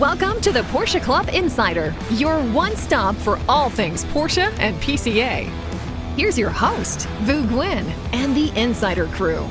Welcome to the Porsche Club Insider, your one stop for all things Porsche and PCA. Here's your host, Vu Gwyn, and the Insider crew.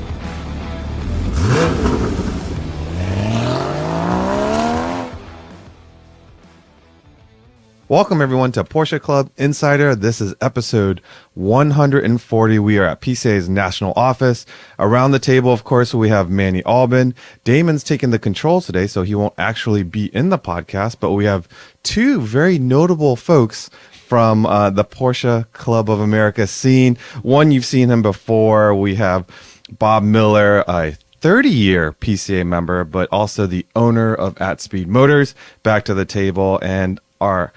Welcome everyone to Porsche Club Insider. This is episode 140. We are at PCA's national office. Around the table, of course, we have Manny Albin. Damon's taking the controls today, so he won't actually be in the podcast, but we have two very notable folks from the Porsche Club of America scene. One, you've seen him before. We have Bob Miller, a 30-year PCA member, but also the owner of At Speed Motors, back to the table. And our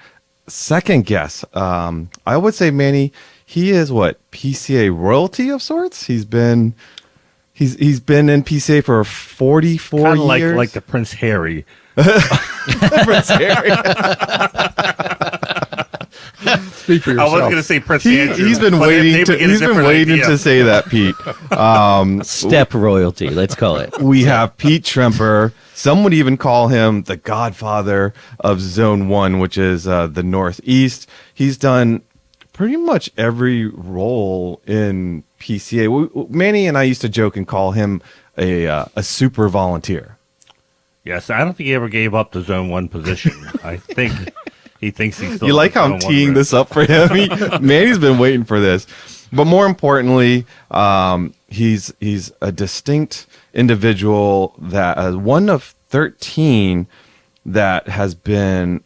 second guest, I would say, Manny, he is what, PCA royalty of sorts. He's been in PCA for 44 Kinda years. like the Prince Harry. Prince Harry. Speak for yourself. I was going to say Prince Andrew. He's been waiting to say that, Pete. Step royalty, let's call it. We have Pete Tremper. Some would even call him the godfather of Zone 1, which is the Northeast. He's done pretty much every role in PCA. Manny and I used to joke and call him a super volunteer. Yes, I don't think he ever gave up the Zone 1 position. I think he thinks he's still. You like how I'm teeing this up for him? Manny's been waiting for this. But more importantly, he's a distinct individual that one of 13 that has been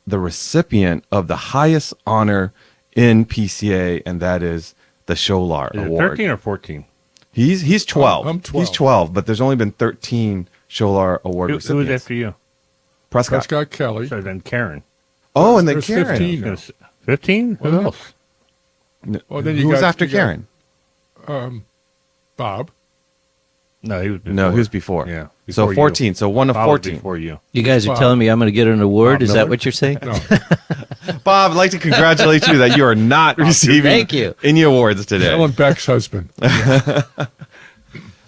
the recipient of the highest honor in PCA, and that is the Scholar Award. 13 or 14? He's 12. I'm 12. He's 12, but there's only been 13 Scholar Award Who recipients. was after you? Prescott. Kelly. So then Karen. Oh, and then There's Karen. 15 now. 15? Who Well, else? Well, then you Who was got- after you got- Karen? Bob. No, he was before. No, he was before. Yeah. So before 14. You. So one of Bob was 14. before you. You guys are Bob. telling me I'm going to get an award? Bob Is Miller. that what you're saying? No. Bob, I'd like to congratulate you that you are not receiving Thank you. any awards today. Ellen Beck's husband.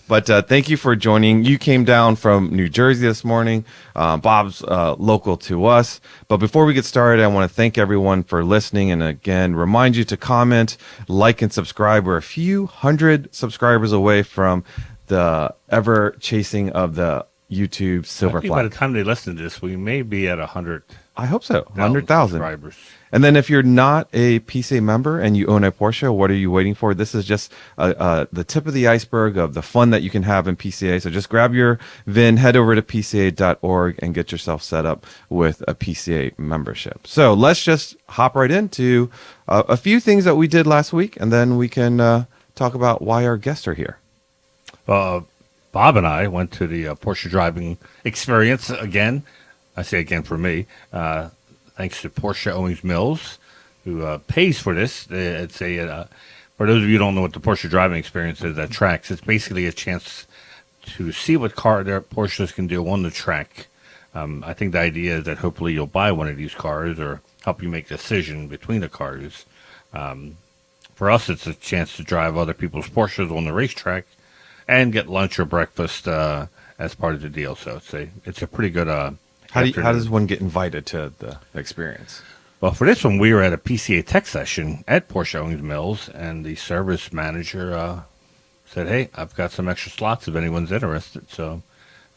But thank you for joining. You came down from New Jersey this morning. Bob's local to us. But before we get started, I want to thank everyone for listening. And again, remind you to comment, like, and subscribe. We're a few hundred subscribers away from the ever chasing of the YouTube silver I think by the plaque. time they listen to this, we may be at 100,000 I hope so. 100,000. subscribers. And then if you're not a PCA member and you own a Porsche, what are you waiting for? This is just the tip of the iceberg of the fun that you can have in PCA. So just grab your VIN, head over to PCA.org, and get yourself set up with a PCA membership. So let's just hop right into a few things that we did last week, and then we can talk about why our guests are here. Bob and I went to the Porsche Driving Experience again. I say again for me. Thanks to Porsche Owings Mills, who pays for this. It's a for those of you who don't know what the Porsche Driving Experience is at tracks, it's basically a chance to see what car their Porsches can do on the track. I think the idea is that hopefully you'll buy one of these cars or help you make a decision between the cars. For us, it's a chance to drive other people's Porsches on the racetrack and get lunch or breakfast as part of the deal. So it's a pretty good. How does one get invited to the experience? Well, for this one, we were at a PCA tech session at Porsche Owings Mills, and the service manager said, "Hey, I've got some extra slots if anyone's interested." So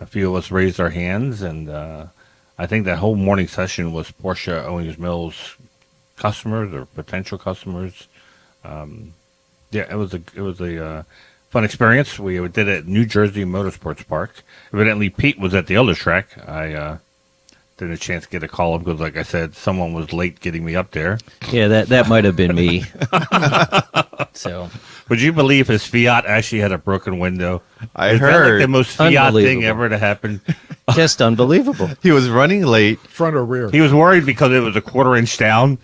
a few of us raised our hands, and I think that whole morning session was Porsche Owings Mills customers or potential customers. It was a fun experience. We did it at New Jersey Motorsports Park. Evidently, Pete was at the other track. I didn't a chance to get a call up because, like I said, someone was late getting me up there. Yeah, that might have been me. So, Would you believe his Fiat actually had a broken window? I Is that heard. like the most Fiat thing Unbelievable. ever to happen? just unbelievable. He was running late. Front or rear? He was worried because it was a quarter-inch down.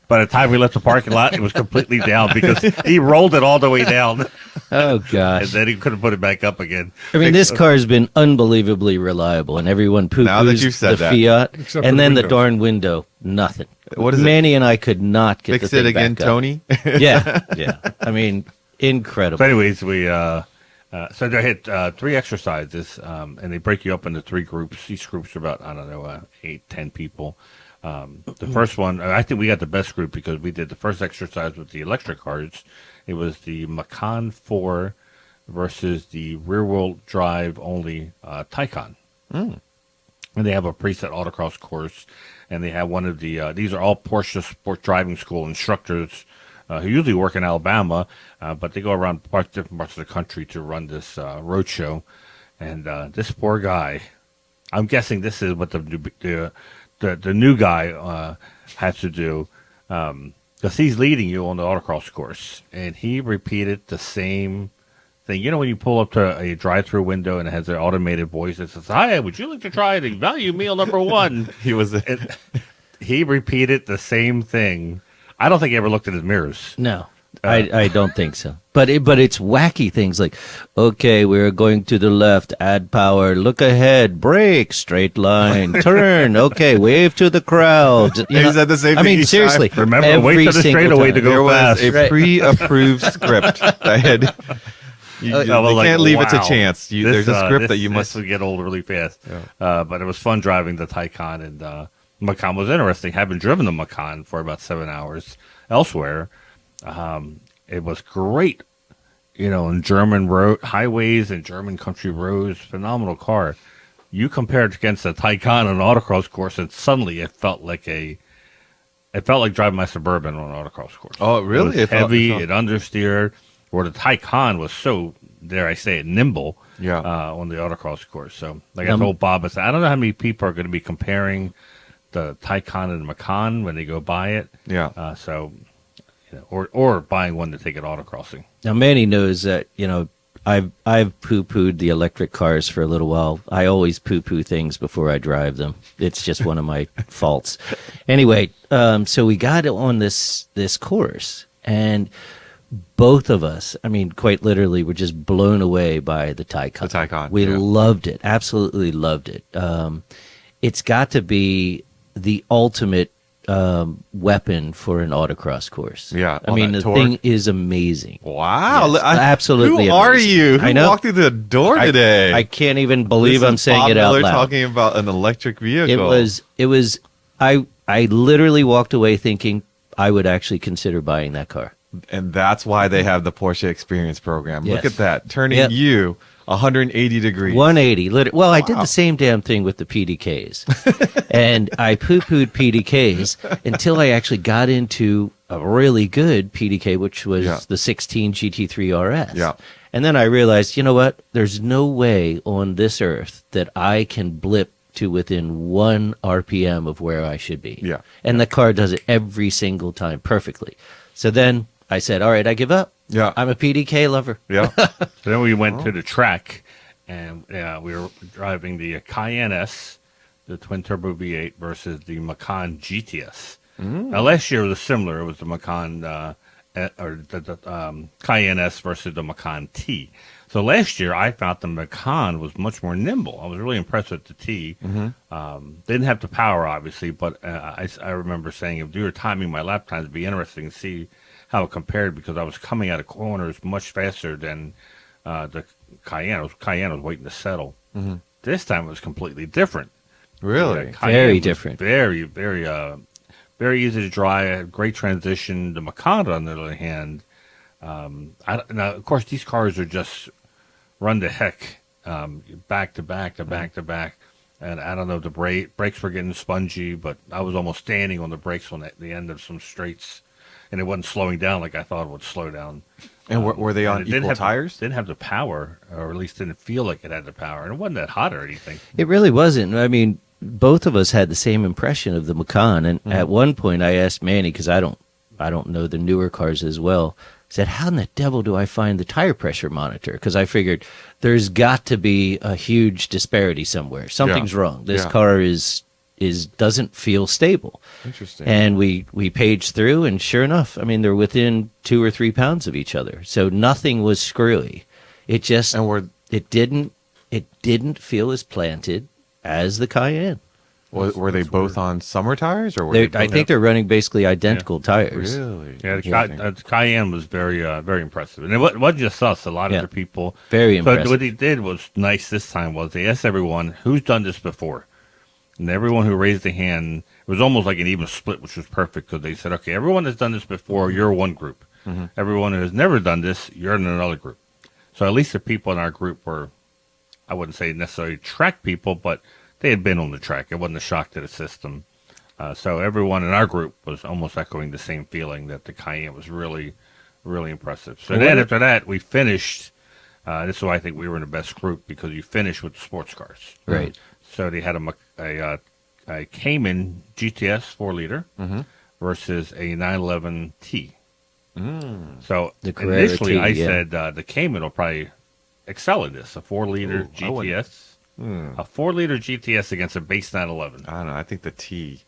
By the time we left the parking lot, it was completely down because he rolled it all the way down, Oh, and gosh. then he couldn't put it back up again. I mean, this car's been unbelievably reliable, and everyone Now that you've poo-poos said the that. Fiat, Except and for then the windows. darn window, nothing. What is it? Manny and I could not get Fix the it thing again, back up. Tony. Yeah. I mean, incredible. So anyways, we So they had 3 exercises, and they break you up into 3 groups. Each group's about, 8, 10 people. The first one, I think we got the best group because we did the first exercise with the electric cars. It was the Macan 4 versus the rear-wheel drive only Taycan. And they have a preset autocross course, and they have one of the, these are all Porsche Sport Driving School instructors who usually work in Alabama, but they go around different parts of the country to run this road show. And this poor guy, I'm guessing this is what the new guy has to do, because he's leading you on the autocross course, and he repeated the same thing. You know, when you pull up to a drive-through window and it has an automated voice that says, "Hi, would you like to try the value meal number 1?" He repeated the same thing. I don't think he ever looked at his mirrors. No, I don't think so. But it's wacky things like, okay, we're going to the left, add power, look ahead, brake, straight line, turn, okay, wave to the crowd. He said the same thing. I mean, seriously. Remember, wait to the straightaway to go fast. There was a pre-approved script that had... You can't leave it to chance. There's a script that you must... This would get old really fast. Yeah. But it was fun driving the Taycan, and Macan was interesting. Having driven the Macan for about 7 hours elsewhere, it was great, in German road highways and German country roads. Phenomenal car. You compare it against a Taycan on an autocross course, and suddenly it felt like driving my Suburban on an autocross course. Oh, really? It was heavy. It understeered. Where the Taycan was so, dare I say it, nimble. Yeah. On the autocross course. So, like I told Bob, I said, I don't know how many people are going to be comparing the Taycan and the Macan when they go buy it. Yeah. Or buying one to take it autocrossing. Now, Manny knows that, I've poo-pooed the electric cars for a little while. I always poo-poo things before I drive them. It's just one of my faults. Anyway, so we got on this course, and both of us, I mean, quite literally, were just blown away by the Taycan. The Taycan. We loved it. Absolutely loved it. It's got to be the ultimate weapon for an autocross course. Yeah. I mean, the thing is amazing. Wow. Yes, absolutely Who amazing. are you? I Who know. walked through the door today? I can't even believe This I'm is saying Bob it out Miller loud. talking about an electric vehicle. It was, I literally walked away thinking I would actually consider buying that car. And that's why they have the Porsche Experience program. Yes. Look at that. Turning you 180 degrees. 180. Well, I did the same damn thing with the PDKs. And I poo-pooed PDKs until I actually got into a really good PDK, which was the 16 GT3 RS. Yeah. And then I realized, you know what? There's no way on this earth that I can blip to within 1 RPM of where I should be. Yeah. And the car does it every single time perfectly. So then I said, all right, I give up. Yeah. I'm a PDK lover. Yeah. So then we went to the track, and we were driving the Cayenne S, the twin-turbo V8, versus the Macan GTS. Now, last year was similar. It was the Macan, or the Cayenne S versus the Macan T. So last year, I found the Macan was much more nimble. I was really impressed with the T. Didn't have the power, obviously, but I remember saying if you were timing my lap times, it'd be interesting to see how it compared, because I was coming out of corners much faster than the Cayenne. Cayenne was waiting to settle. This time it was completely different. Really? Very different. Very, very, very easy to drive. Great transition. The Macan, on the other hand, now of course these cars are just run to heck, back to back to back to back. And I don't know, the brakes were getting spongy, but I was almost standing on the brakes on the end of some straights. And it wasn't slowing down like I thought it would slow down. And were they on equal tires? Didn't have the power, or at least didn't feel like it had the power. And it wasn't that hot or anything. It really wasn't. I mean, both of us had the same impression of the Macan. And at one point I asked Manny, because I don't know the newer cars as well, I said, how in the devil do I find the tire pressure monitor? Because I figured there's got to be a huge disparity somewhere. Something's wrong. This car doesn't feel stable. Interesting. And we paged through, and sure enough, I mean, they're within 2 or 3 pounds of each other. So nothing was screwy. It just it didn't feel as planted as the Cayenne. Were they both on summer tires, or were They, they I both- think they're running basically identical tires. Really? Yeah, Interesting. the Cayenne was very impressive, and it wasn't just us. A lot of Yeah. the people. Very So impressive. what he did was nice this time was they asked everyone who's done this before, and everyone who raised a hand, it was almost like an even split, which was perfect because they said, okay, everyone that's done this before, you're one group. Everyone who has never done this, you're in another group. So at least the people in our group were, I wouldn't say necessarily track people, but they had been on the track. It wasn't a shock to the system. So everyone in our group was almost echoing the same feeling that the Cayenne was really, really impressive. So then after that, we finished. This is why I think we were in the best group, because you finished with the sports cars. Right. So they had a Cayman GTS 4-liter versus a 911T. So The Carrera initially, T, I yeah. said the Cayman will probably excel in this. A 4-liter Ooh, I wouldn't. GTS. A 4-liter GTS against a base 911. I don't know. I think the T.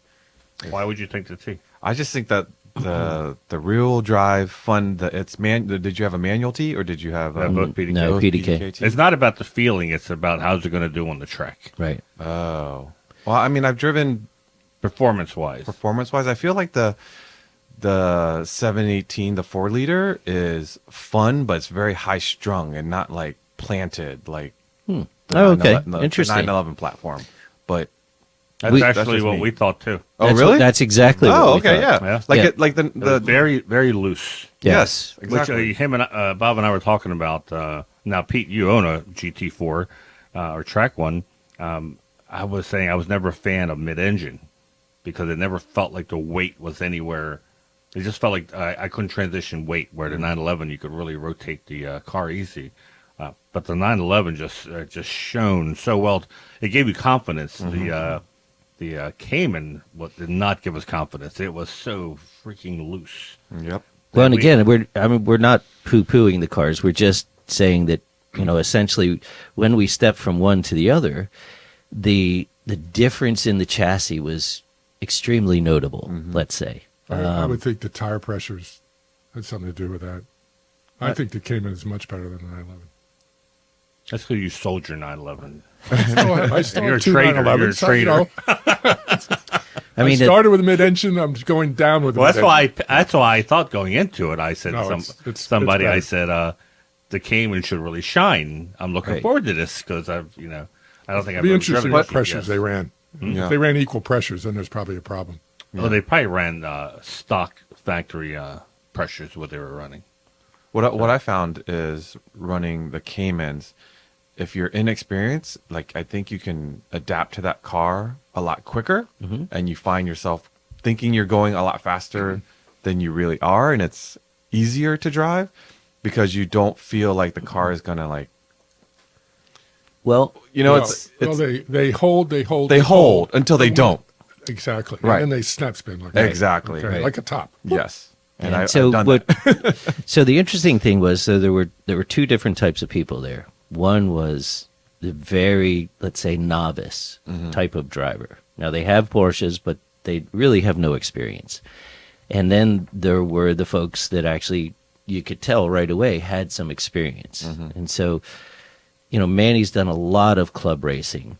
Why would you think the T? I just think that the real drive fun. Did you have a manual T or did you have Both PDK. No, both PDK. T? It's not about the feeling. It's about how's it going to do on the track, Right. Oh, well, I mean, I've driven performance-wise. performance-wise. I feel like the 718, the 4-liter, is fun, but it's very high-strung and not like planted like. The Oh, okay. 911 the Interesting. 911 platform, but That's that's actually just what me. we thought too. Oh, That's really? That's exactly what Oh, we okay, thought. yeah. Yeah. Like Yeah. it, like It was the very, very loose. yes, Which exactly. him and Bob and I were talking about. Now, Pete, you own a GT4 or track one. I was saying I was never a fan of mid-engine because it never felt like the weight was anywhere. It just felt like I couldn't transition weight. Where the 911, you could really rotate the car easy. But the 911 just shone so well. It gave you confidence. The Cayman did not give us confidence. It was so freaking loose. Yep. Well, and We- again, we're not poo-pooing the cars. We're just saying that, essentially, when we step from one to the other, the difference in the chassis was extremely notable. Let's say. I would think the tire pressures had something to do with that. I think the Cayman is much better than the 911. That's because you sold your 911. I still You're have a two trader. 911s. You're a so, you know, I mean, I started with a mid-engine. I'm going down with. Well, a that's why I thought going into it. I said No, to it's somebody. I better. said the Cayman should really shine. I'm looking Right. forward to this because I don't think I've It'd be ever interesting driven what a pressures GTS. they ran. Yeah. If they ran equal pressures, then there's probably a problem. Oh, they probably ran stock factory pressures what they were running. What I found is running the Caymans. If you're inexperienced, like I think you can adapt to that car a lot quicker, and you find yourself thinking you're going a lot faster than you really are, and it's easier to drive because you don't feel like the car is gonna like. well, It's they hold until they don't. exactly. Right. And then they snap spin like Exactly. okay, Right. like a top. Yes, and And I've done that. So the interesting thing was, there were two different types of people there. One was the very, let's say, novice type of driver. Now they have Porsches, but they really have no experience. And then there were the folks that actually, you could tell right away, had some experience. And so, Manny's done a lot of club racing.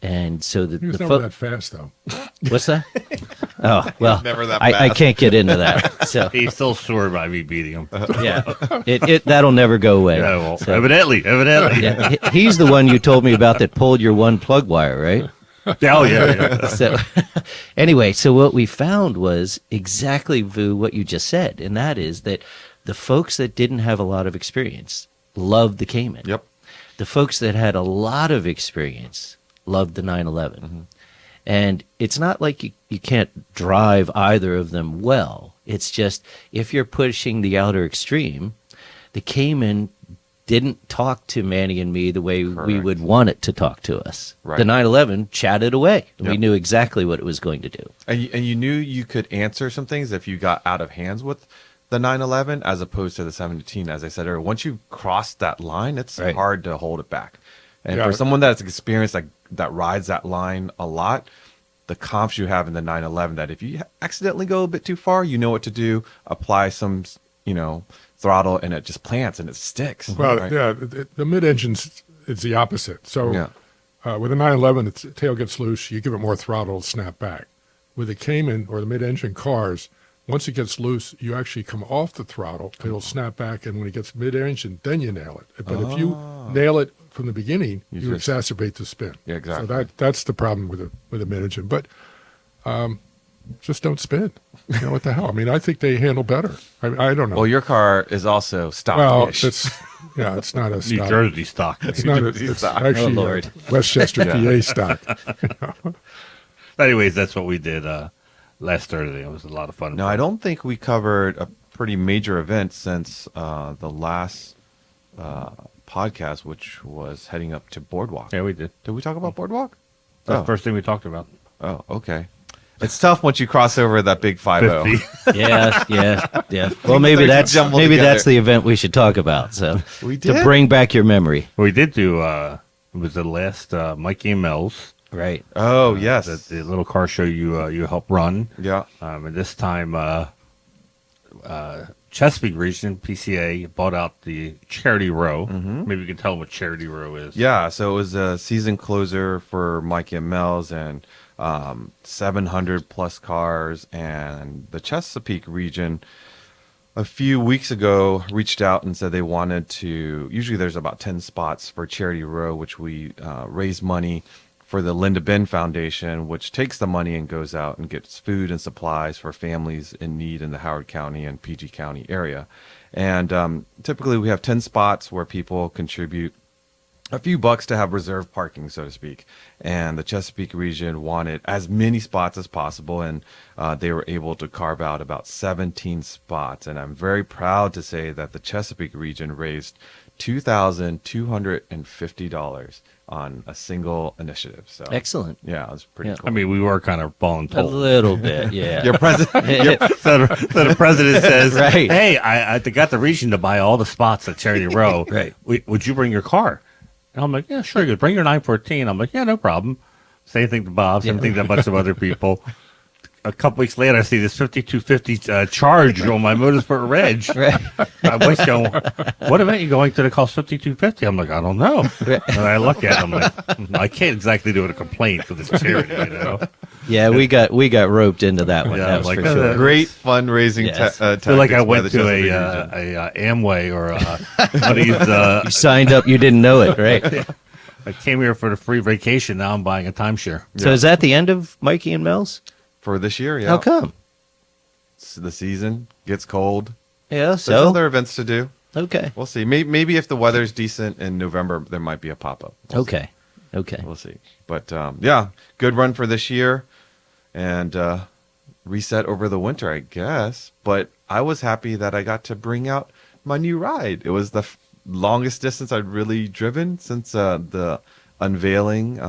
And so He was the never that fast, though. what's that? Oh, well, Never that I fast. can't get into that. So He's still sore by me beating him. yeah, it that'll never go away. Yeah, well, So, evidently. yeah, he's the one you told me about that pulled your one plug wire, right? Oh yeah. So anyway, so what we found was exactly, Vu, what you just said, and that is that the folks that didn't have a lot of experience loved the Cayman. Yep. The folks that had a lot of experience loved the 911. And it's not like you can't drive either of them well. It's just, if you're pushing the outer extreme, the Cayman didn't talk to Manny and me the way we Correct. would want it to talk to us. Right. The 911 chatted away. We Yep. knew exactly what it was going to do. And you knew you could answer some things if you got out of hands with the 911 as opposed to the 718. As I said earlier, once you cross that line, it's Right. hard to hold it back. And Yeah. for someone that's experienced, that rides that line a lot, the comps you have in the 911, that if you accidentally go a bit too far, you know what to do, apply some, throttle, and it just plants and it sticks. Well, right? yeah, the mid-engines is the opposite. So Yeah. With a 911, its tail gets loose. You give it more throttle, it'll snap back. With the Cayman or the mid-engine cars, once it gets loose, you actually come off the throttle. It'll snap back, and when it gets mid-engine, then you nail it. But if you nail it from the beginning, you exacerbate the spin. Yeah, exactly. So that's the problem with a mid-engine. But just don't spin. You know, what the hell? I mean, I think they handle better. I don't know. Well, your car is also stock. Well, it's not a New stock. Jersey stock. It's not. It's actually Oh, Lord. Westchester, PA stock. Anyways, that's what we did last Thursday. It was a lot of fun. No, I don't think we covered a pretty major event since the last podcast, which was heading up to Boardwalk. Yeah, we did. Did we talk about Boardwalk? That's the first thing we talked about. Oh, okay. It's tough once you cross over that big 50. 50. Yeah. Well, maybe Things that's jumbled together. the event we should talk about. So We to did? bring back your memory, We did do, it was the last Mikey and Mels. right? Oh, yes. The little car show you helped run. Yeah. And this time, Chesapeake Region, PCA, bought out the Charity Row. Maybe you can tell them what Charity Row is. Yeah, so it was a season closer for Mikey and Mels, and 700 plus cars, and the Chesapeake region a few weeks ago reached out and said they wanted to, usually there's about 10 spots for Charity Row, which we raise money for the Linda Benn Foundation, which takes the money and goes out and gets food and supplies for families in need in the Howard County and PG County area. And typically we have 10 spots where people contribute a few bucks to have reserved parking, so to speak. And the Chesapeake region wanted as many spots as possible, and they were able to carve out about 17 spots. And I'm very proud to say that the Chesapeake region raised $2,250 on a single initiative. So Excellent. yeah, it was pretty Yeah. cool. I mean, we were kind of A voluntold. little bit, yeah. Your president, So the president says, Right. "Hey, I got the region to buy all the spots at Charity Row. Right. Would you bring your car?" And I'm like, "Yeah, sure. You bring your 914." I'm like, "Yeah, no problem." Same thing to Bob. Same thing to a bunch of other people. A couple weeks later, I see this 5250 charge on my Motorsport Reg. Right. My wife's going, "What event are you going to that costs 5250?" I'm like, "I don't know." And I look at it, I'm like, I can't exactly do it a complaint because it's charity, you know. Yeah, we got roped into that one. Yeah, That was like for that. sure. great fundraising Yes. I feel like I tactics by went the to Chesapeake region. a Amway or one of these. You signed up, you didn't know it, right? I came here for the free vacation. Now I'm buying a timeshare. So is that the end of Mikey and Mels? For this year, yeah. How come? The season gets cold. Yeah, There's so other events to do. okay, We'll see. Maybe if the weather's decent in November, there might be a pop-up. okay. We'll see. But yeah, good run for this year, and reset over the winter, I guess. But I was happy that I got to bring out my new ride. It was the longest distance I'd really driven since the unveiling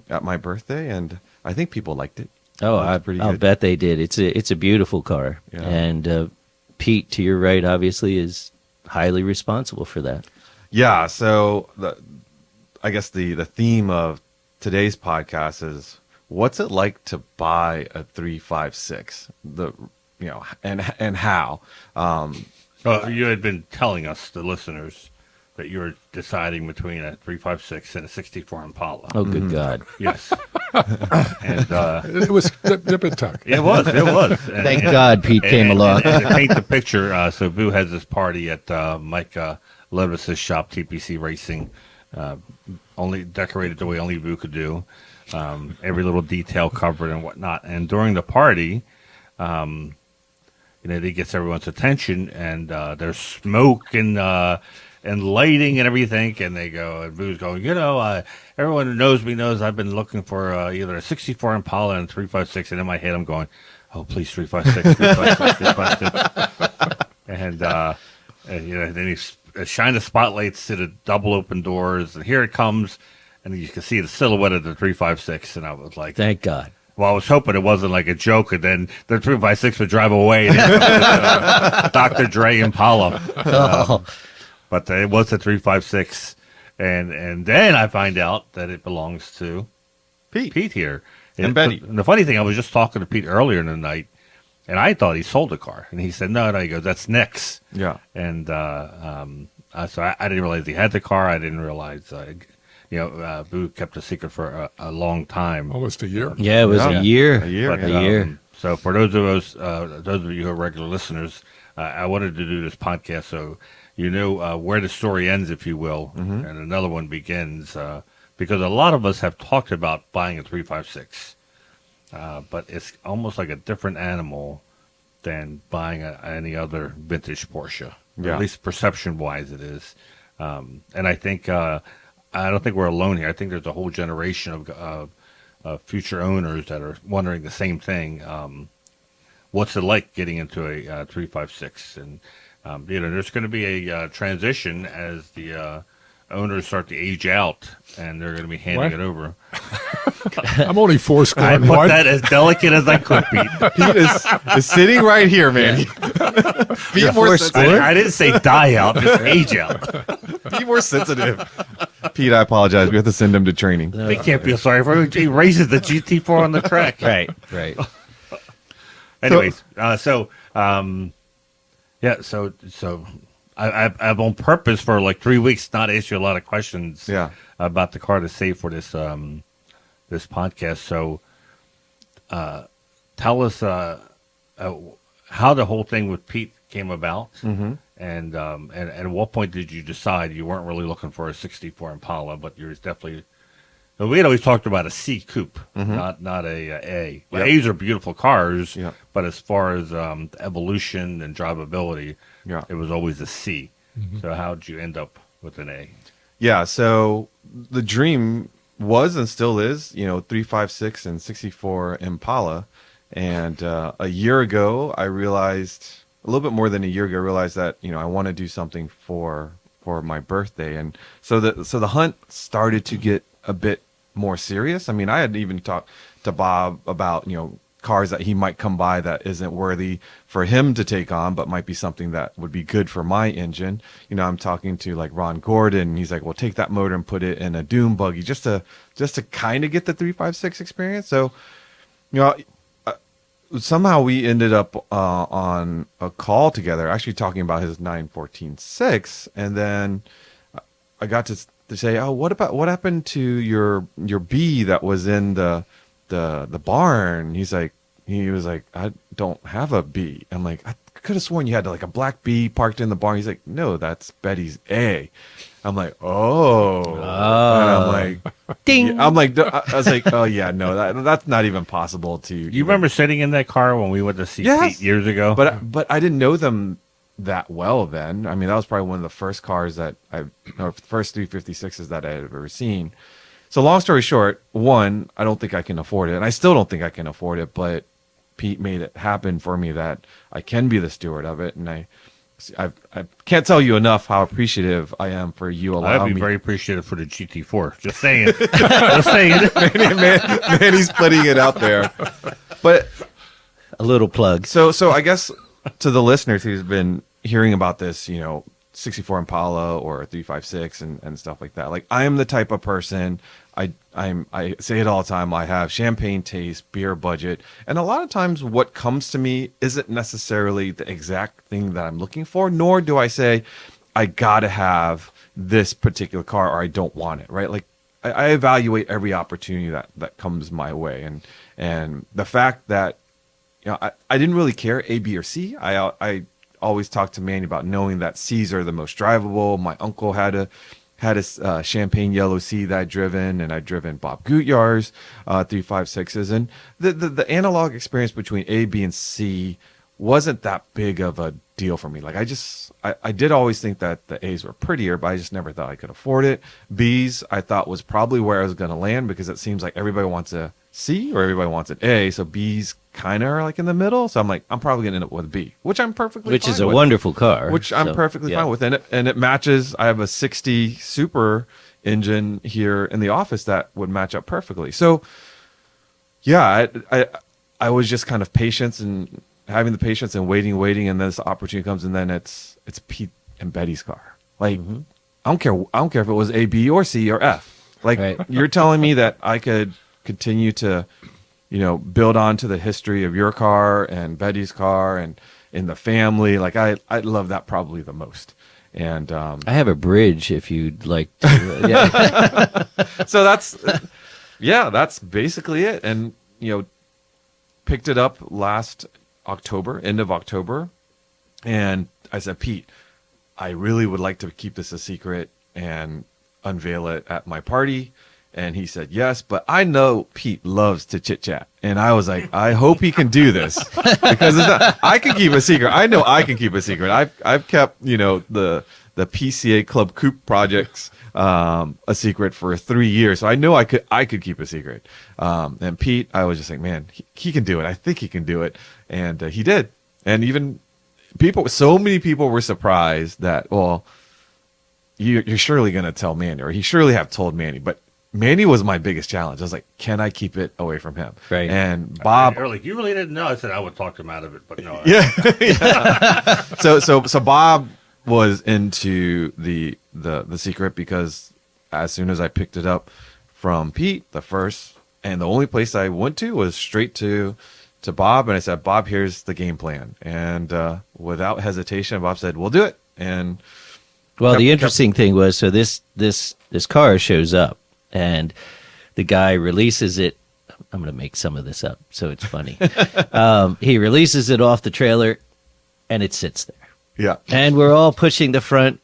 at my birthday, and I think people liked it. Oh, It looked pretty I'll good. bet they did. It's a beautiful car, Yeah. and Pete, to your right, obviously is highly responsible for that. Yeah, so I guess the theme of today's podcast is what's it like to buy a 356? And how? You had been telling us, the listeners, that you were deciding between a 356 and a 64 Impala. Oh, good God! Yes. And It was nip and tuck. it was. And, Thank God Pete came along. And to paint the picture, so Boo has this party at Mike Levis's shop, TPC Racing, only decorated the way only Boo could do. Every little detail covered and whatnot. And during the party, he gets everyone's attention, and there's smoke and lighting and everything, and they go, and Boo's going, everyone who knows me knows I've been looking for either a 64 Impala and a 356, and in my head I'm going, oh, please, 356, 356, 356. And then he shine the spotlights to the double open doors, and here it comes, and you can see the silhouette of the 356, and I was like, Thank God. well, I was hoping it wasn't like a joke, and then the 356 would drive away, and Dr. Dre Impala. Oh, But it was a 356, and then I find out that it belongs to Pete here. And Benny. And the funny thing, I was just talking to Pete earlier in the night, and I thought he sold the car, and he said, no, he goes, that's Nick's. Yeah. And so I didn't realize he had the car. I didn't realize, Boo kept a secret for a long time. Almost a year. Yeah, it was Yeah. a year. A year, But, yeah. A year. So for those of us, those of you who are regular listeners, I wanted to do this podcast so where the story ends, if you will, and another one begins. Because a lot of us have talked about buying a 356, but it's almost like a different animal than buying any other vintage Porsche. Yeah. At least perception-wise, it is. And I think I don't think we're alone here. I think there's a whole generation of future owners that are wondering the same thing. What's it like getting into a 356? And there's going to be a transition as the owners start to age out, and they're going to be handing What? it over. I'm only four I square put one. that as delicate as I could, Pete. Pete is sitting right here, man. Be more sensitive. I didn't say die out, just age out. Be more sensitive. Pete, I apologize. We have to send him to training. They can't feel sorry for him. He raises the GT4 on the track. Right. Anyways, so I've on purpose for like 3 weeks not asked you a lot of questions Yeah. about the car to save for this this podcast. So tell us how the whole thing with Pete came about, and at what point did you decide you weren't really looking for a '64 Impala, but you was definitely. We had always talked about a C coupe, not a. Well, Yep. A's are beautiful cars, Yep. but as far as evolution and drivability, Yeah. it was always a C. So how did you end up with an A? Yeah, so the dream was and still is, 356 and 64 Impala. And a year ago, I realized, a little bit more than a year ago, I realized that, I want to do something for my birthday. And so the hunt started to get a bit more serious. I mean, I had even talked to Bob about, cars that he might come by that isn't worthy for him to take on, but might be something that would be good for my engine. I'm talking to like Ron Gordon, and he's like, well, take that motor and put it in a dune buggy just to kind of get the 356 experience. So, somehow we ended up on a call together, actually talking about his 914.6, and then I got to say, oh, what happened to your B that was in the barn? He was like, I don't have a B. I'm like, I could have sworn you had like a black B parked in the barn. He's like, no, that's Betty's A. I'm like, oh. And I'm like, Ding. yeah. I was like, oh yeah, no, that's not even possible to. You remember sitting in that car when we went to see Yes. Pete years ago? But I didn't know them that well then. I mean, that was probably one of the first cars that first 356s that I had ever seen. So long story short, one, I don't think I can afford it, and I still don't think I can afford it. But Pete made it happen for me that I can be the steward of it, and I can't tell you enough how appreciative I am for you allowing I'd be me. very appreciative for the GT4. Just saying. Just saying. man, he's putting it out there. But A little plug. so I guess to the listeners who's been hearing about this, 64 Impala or 356 and stuff like that. Like, I am the type of person, I say it all the time, I have champagne taste, beer budget, and a lot of times what comes to me isn't necessarily the exact thing that I'm looking for, nor do I say I gotta have this particular car or I don't want it, right? Like, I evaluate every opportunity that comes my way, and the fact that I didn't really care A, B, or C. I always talked to Manny about knowing that C's are the most drivable. My uncle had a champagne yellow C that I'd driven, and I'd driven Bob Gutjahr's 356s, and the analog experience between A, B, and C wasn't that big of a deal for me. Like, I did always think that the A's were prettier, but I just never thought I could afford it. B's I thought was probably where I was going to land, because it seems like everybody wants a C or everybody wants an A, so B's kind of are like in the middle. So I'm like, I'm probably gonna end up with a B, which I'm perfectly Which fine is a with. wonderful car. Which I'm So, perfectly yeah. fine with, and it matches. I have a 60 Super engine here in the office that would match up perfectly. So yeah, I was just kind of patient and having the patience and waiting, and then this opportunity comes, and then it's Pete and Betty's car. Like, I don't care if it was A, B, or C, or F. Like, Right. you're telling me that I could continue to, build on to the history of your car and Betty's car and in the family. Like, I love that probably the most. And I have a bridge if you'd like to. Yeah. so that's basically it. And, picked it up last October, end of October. And I said, Pete, I really would like to keep this a secret and unveil it at my party. And he said, yes, but I know Pete loves to chit chat. And I was like, I hope he can do this because I can keep a secret. I know I can keep a secret. I've kept, the PCA Club Coupe projects, a secret for 3 years. So I know I could keep a secret. And Pete, I was just like, man, he can do it. I think he can do it. And he did. And even so many people were surprised that, well, you're surely going to tell Manny, or he surely have told Manny, but Manny was my biggest challenge. I was like, can I keep it away from him? Right. And Bob, you're like, you really didn't know? I said I would talk him out of it, but no. yeah. So Bob was into the secret because as soon as I picked it up from Pete, the first and the only place I went to was straight to Bob, and I said, Bob, here's the game plan. And without hesitation, Bob said, we'll do it. And the interesting thing was, so this car shows up, and the guy releases it. I'm going to make some of this up, so it's funny. He releases it off the trailer, and it sits there. Yeah. And we're all pushing the front,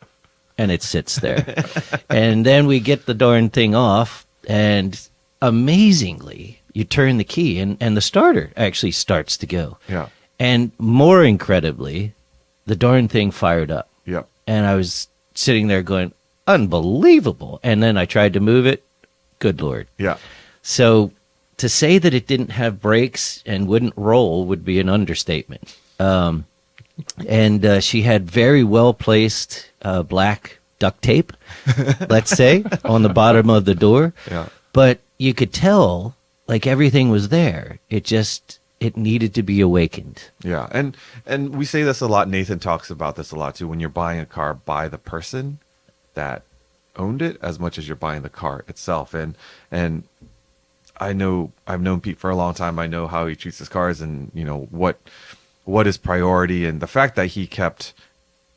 and it sits there. And then we get the darn thing off, and amazingly, you turn the key, and the starter actually starts to go. Yeah. And more incredibly, the darn thing fired up. Yeah. And I was sitting there going, unbelievable. And then I tried to move it. Good Lord. Yeah. So to say that it didn't have brakes and wouldn't roll would be an understatement. And she had very well placed black duct tape, let's say, on the bottom of the door. Yeah. But you could tell, like, everything was there. It needed to be awakened. Yeah. And we say this a lot. Nathan talks about this a lot too. When you're buying a car, buy the person that owned it as much as you're buying the car itself. And I've known Pete for a long time. I know how he treats his cars and what is priority, and the fact that he kept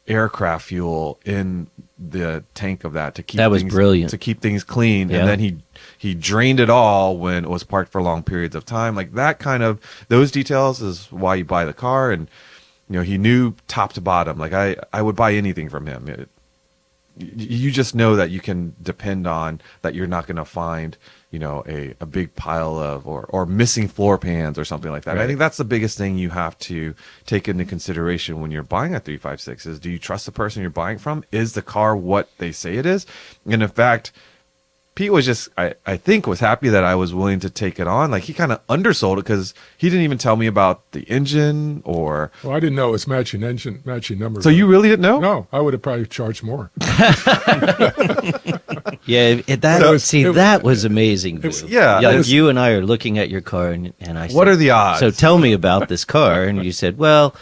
aircraft fuel in the tank of that to keep brilliant, to keep things clean. Yeah. And then he drained it all when it was parked for long periods of time. Like that kind of those details is why you buy the car. And he knew top to bottom. Like I would buy anything from him. You just know that you can depend on that. You're not going to find a big pile of or missing floor pans or something like that. Right. I think that's the biggest thing you have to take into consideration when you're buying a 356 is, do you trust the person you're buying from? Is the car what they say it is? And in fact, Pete was just, I think, was happy that I was willing to take it on. Like, he kind of undersold it because he didn't even tell me about the engine or... Well, I didn't know it was matching engine, matching numbers. So you really didn't know? No, I would have probably charged more. Yeah, that was amazing. Yeah. Like you and I are looking at your car, and I said, what are the odds? So tell me about this car. And you said, well,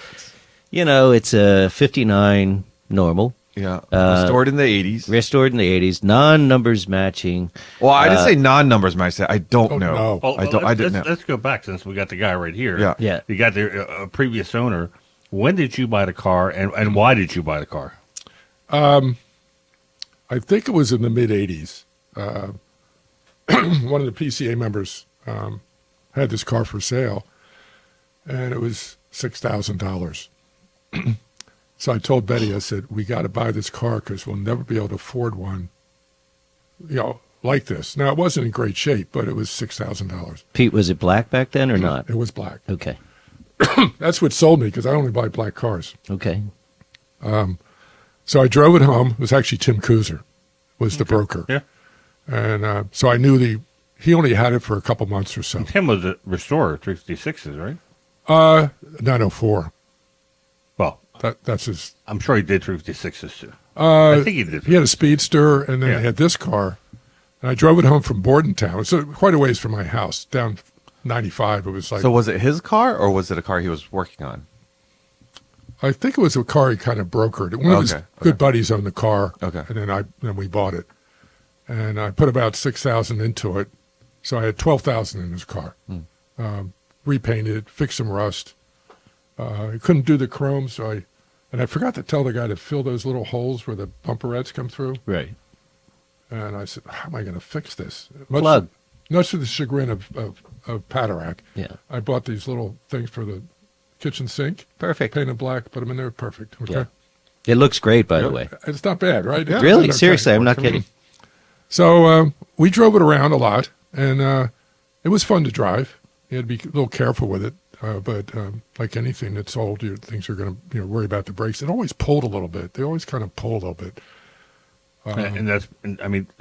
it's a 59 normal. Yeah, restored in the 80s. Restored in the 80s, non-numbers matching. Well, I didn't say non-numbers matching. I don't know. Well, I didn't know. Let's go back since we got the guy right here. Yeah. You got the previous owner. When did you buy the car, and why did you buy the car? I think it was in the mid-'80s. One of the PCA members had this car for sale, and it was $6,000. So I told Betty, I said, we got to buy this car because we'll never be able to afford one, like this. Now, it wasn't in great shape, but it was $6,000. Pete, was it black back then or not? It was black. Okay. That's what sold me because I only buy black cars. Okay. So I drove it home. It was actually Tim Kuzer was the broker. Yeah. And so I knew he only had it for a couple months or so. Tim was a restorer, 356s, right? 904. Well, that's his. I'm sure he did 356s too. I think he did. He had a Speedster, and then I had this car. And I drove it home from Bordentown. So quite a ways from my house, down 95. It was like. So was it his car, or was it a car he was working on? I think it was a car he kind of brokered. One of his good buddies owned the car. Okay. And then we bought it. And I put about $6,000 into it. So I had $12,000 in his car. Repainted it, fixed some rust. I couldn't do the chrome, so And I forgot to tell the guy to fill those little holes where the bumperettes come through. Right. And I said, how am I going to fix this? Plug. Much to the chagrin of Paterack. Yeah. I bought these little things for the kitchen sink. Perfect. Painted black, put them in there. Perfect. Okay. Yeah. It looks great, by the way. It's not bad, right? It's Really? okay. Seriously, I'm not kidding. So we drove it around a lot, and it was fun to drive. You had to be a little careful with it, but like anything that's old, things are going to worry about the brakes. It always pulled a little bit. They always kind of pull a little bit.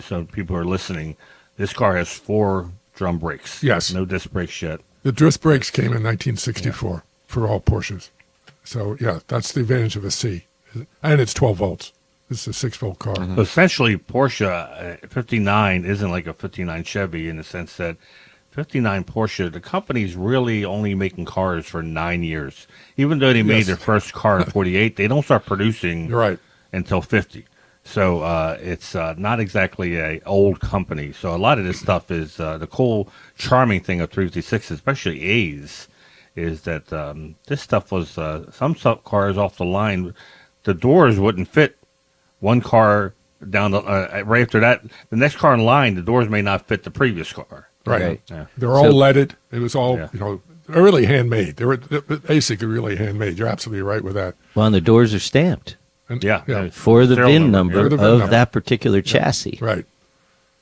So people are listening. This car has 4 drum brakes. Yes. No disc brakes yet. The disc brakes came in 1964 for all Porsches. So, yeah, that's the advantage of a C. And it's 12 volts. It's a 6-volt car. So essentially, Porsche 59 isn't like a 59 Chevy in the sense that 59 Porsche, the company's really only making cars for 9 years. Even though they made their first car in 48, they don't start producing You're right. until 50. So it's not exactly a old company. So a lot of this stuff is the cool, charming thing of 356, especially A's, is that this stuff was some cars off the line. The doors wouldn't fit one car down the right after that. The next car in line, the doors may not fit the previous car. Right. Yeah. They're all leaded. It was all, Yeah. they're really handmade. They're basically really handmade. You're absolutely right with that. Well, and the doors are stamped And, Yeah. for the Serial VIN number, number For the VIN of number. that particular chassis. Right.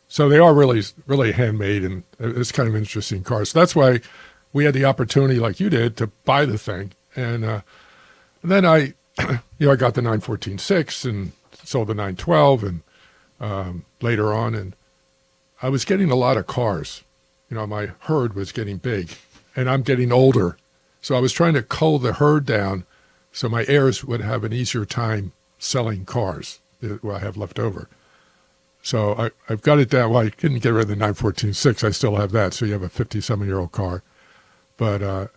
So they are really, really handmade, and it's kind of interesting cars. So that's why we had the opportunity, like you did, to buy the thing. And then I got the 914.6 and sold the 912, and later on, and I was getting a lot of cars. My herd was getting big, and I'm getting older. So I was trying to cull the herd down so my heirs would have an easier time selling cars that I have left over. So I've got it down. Well, I didn't get rid of the 914.6. I still have that. So you have a 57-year-old car. But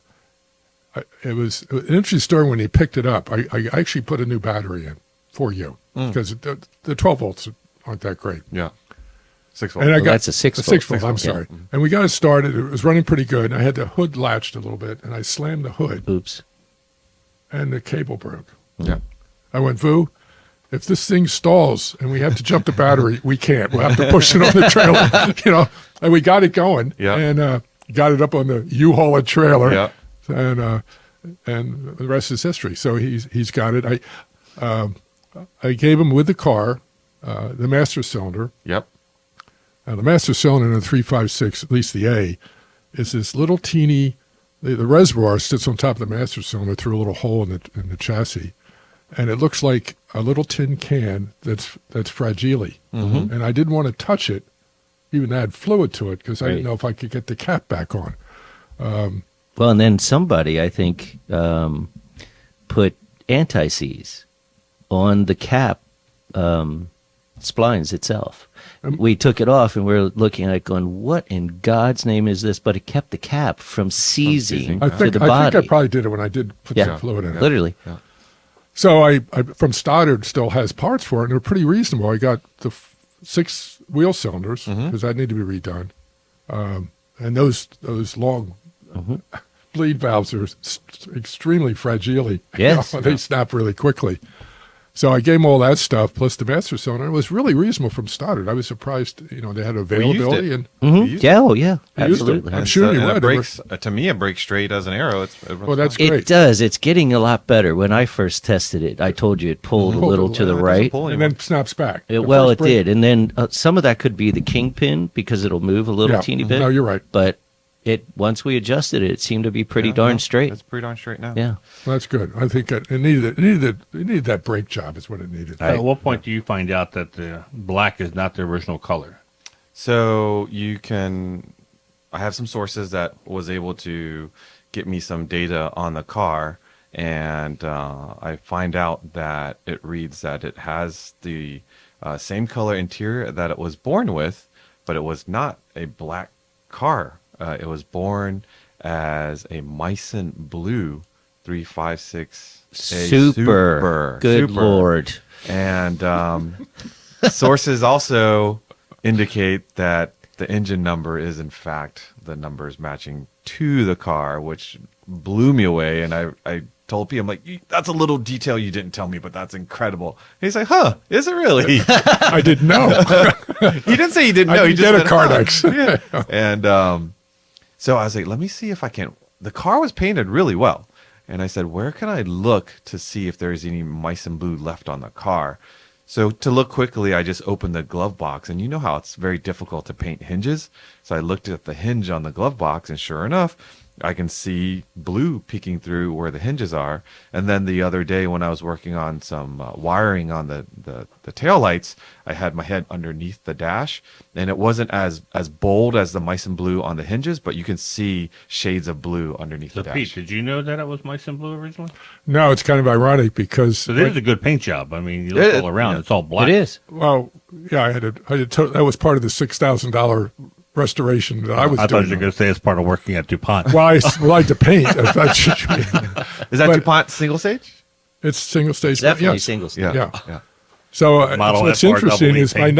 it was an interesting story when he picked it up. I actually put a new battery in for you because the 12 volts aren't that great. Yeah. 6 volts. And I got that's a 6 volt. 6 volt. I'm sorry. And we got it started. It was running pretty good. And I had the hood latched a little bit, and I slammed the hood, Oops. and the cable broke. Yeah. I went, Vu, if this thing stalls and we have to jump the battery, we can't. We'll have to push it on the trailer, And we got it going. Yeah. And got it up on the U-Haul trailer. Yeah. And the rest is history. So he's got it. I gave him with the car the master cylinder. Yep. The master cylinder in the 356, at least the A, is this little teeny. The reservoir sits on top of the master cylinder through a little hole in the chassis, and it looks like a little tin can that's fragile. Mm-hmm. And I didn't want to touch it, even add fluid to it, because I didn't know if I could get the cap back on. Well, and then somebody, I think, put anti-seize on the cap splines itself. We took it off, and we're looking at it going, what in God's name is this? But it kept the cap from seizing I to think the body. I probably did it when I did put Yeah. some fluid in it. Literally. Yeah. So I from Stoddard still has parts for it, and they're pretty reasonable. I got the 6 wheel cylinders because that need to be redone, and those long bleed valves are extremely fragile. Yes. They snap really quickly. So I gave them all that stuff plus the master cylinder. It was really reasonable from Stoddard. I was surprised, they had availability and Yeah, oh, yeah, We used them. absolutely. I'm sure you and would. it breaks, to me, it breaks straight as an arrow. Well, that's fine. great. It does. It's getting a lot better. When I first tested it, I told you it pulled a little to the It doesn't right. pull and anymore. then snaps back. It The first break- did. And then some of that could be the kingpin because it'll move a little Yeah. teeny bit. No, you're right. But once we adjusted it seemed to be pretty Yeah, darn no, straight. It's pretty darn straight now. Yeah. Well, that's good. I think it needed that brake job is what it needed. Right. At what point do you find out that the black is not the original color? So I have some sources that was able to get me some data on the car, and I find out that it reads that it has the same color interior that it was born with, but it was not a black car. It was born as a Meissen Blue 356. Super. Good Super. Lord. And sources also indicate that the engine number is, in fact, the numbers matching to the car, which blew me away. And I told Pete, I'm like, that's a little detail you didn't tell me, but that's incredible. And he's like, huh, is it really? I didn't know. He didn't say he didn't know. I He didn't just get a said, Cardex. yeah. And so I was like, let me see if I can. The car was painted really well. And I said, where can I look to see if there's any mice and blue left on the car? So to look quickly, I just opened the glove box. And you know how it's very difficult to paint hinges. So I looked at the hinge on the glove box, and sure enough, I can see blue peeking through where the hinges are. And then the other day when I was working on some wiring on the taillights, I had my head underneath the dash, and it wasn't as bold as the mice and blue on the hinges, but you can see shades of blue underneath So the dash. Pete, did you know that it was mice and blue originally? No, it's kind of ironic because So there's a good paint job. I mean, you look all around; it's all black. It is. well, yeah, I had that was part of the $6,000 restoration that I was I thought doing. you were going to say it's part of working at DuPont. Well, I like to paint. If that's what you mean. Is that But- DuPont single stage? It's single stage. Definitely yes. single stage. Yeah. Yeah. So Model what's FR interesting double is my paint.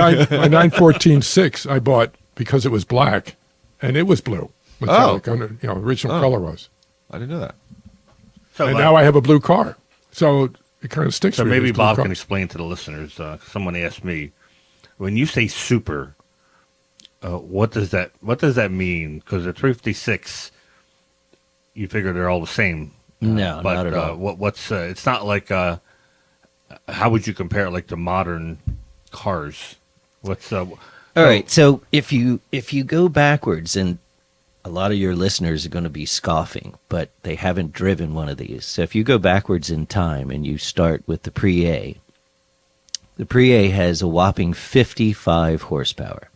914.6 I bought because it was black, and it was blue, metallic. Original color was. I didn't know that. So, And now I have a blue car, so it kind of sticks. so with me, maybe this blue Bob car. can explain to the listeners. Someone asked me, when you say super, what does that mean? Because the 356, you figure they're all the same. No, but not at all. what's it's not like how would you compare it like to modern cars? What's All right. So if you go backwards, and a lot of your listeners are going to be scoffing, but they haven't driven one of these. So if you go backwards in time and you start with the Pre-A, the Pre-A has a whopping 55 horsepower,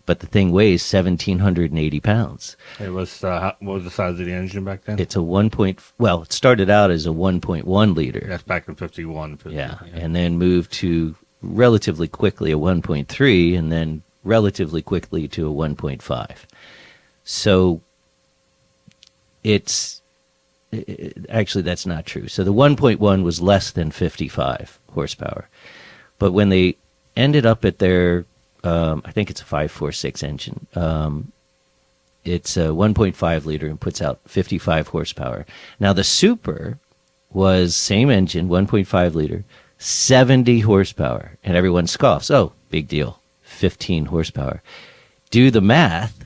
but the thing weighs 1,780 pounds. it was what was the size of the engine back then? It's a it started out as a 1.1 liter. That's back in 51. 50, Yeah, and then moved to relatively quickly a 1.3, and then relatively quickly to a 1.5. So actually that's not true. So the 1.1 was less than 55 horsepower. But when they ended up at their, I think it's a 546 engine, it's a 1.5 liter and puts out 55 horsepower. Now the Super was same engine, 1.5 liter, 70 horsepower. And everyone scoffs. Oh, big deal, 15 horsepower. Do the math,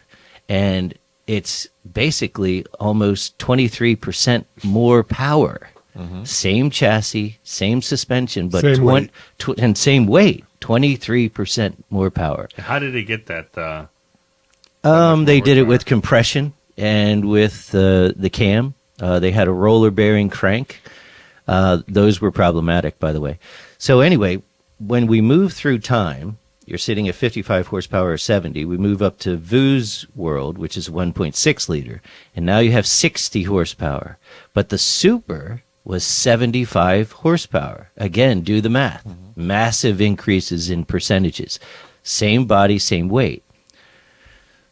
and it's basically almost 23% more power. Same chassis, same suspension, but Same weight. and same weight. 23% more power. How did they get that? They did it horsepower? with compression and with the cam. They had a roller bearing crank. Those were problematic, by the way. So anyway, when we move through time, you're sitting at 55 horsepower or 70. We move up to Vu's world, which is 1.6 liter, and now you have 60 horsepower. But the Super was 75 horsepower. Again, do the math. Massive increases in percentages. Same body, same weight.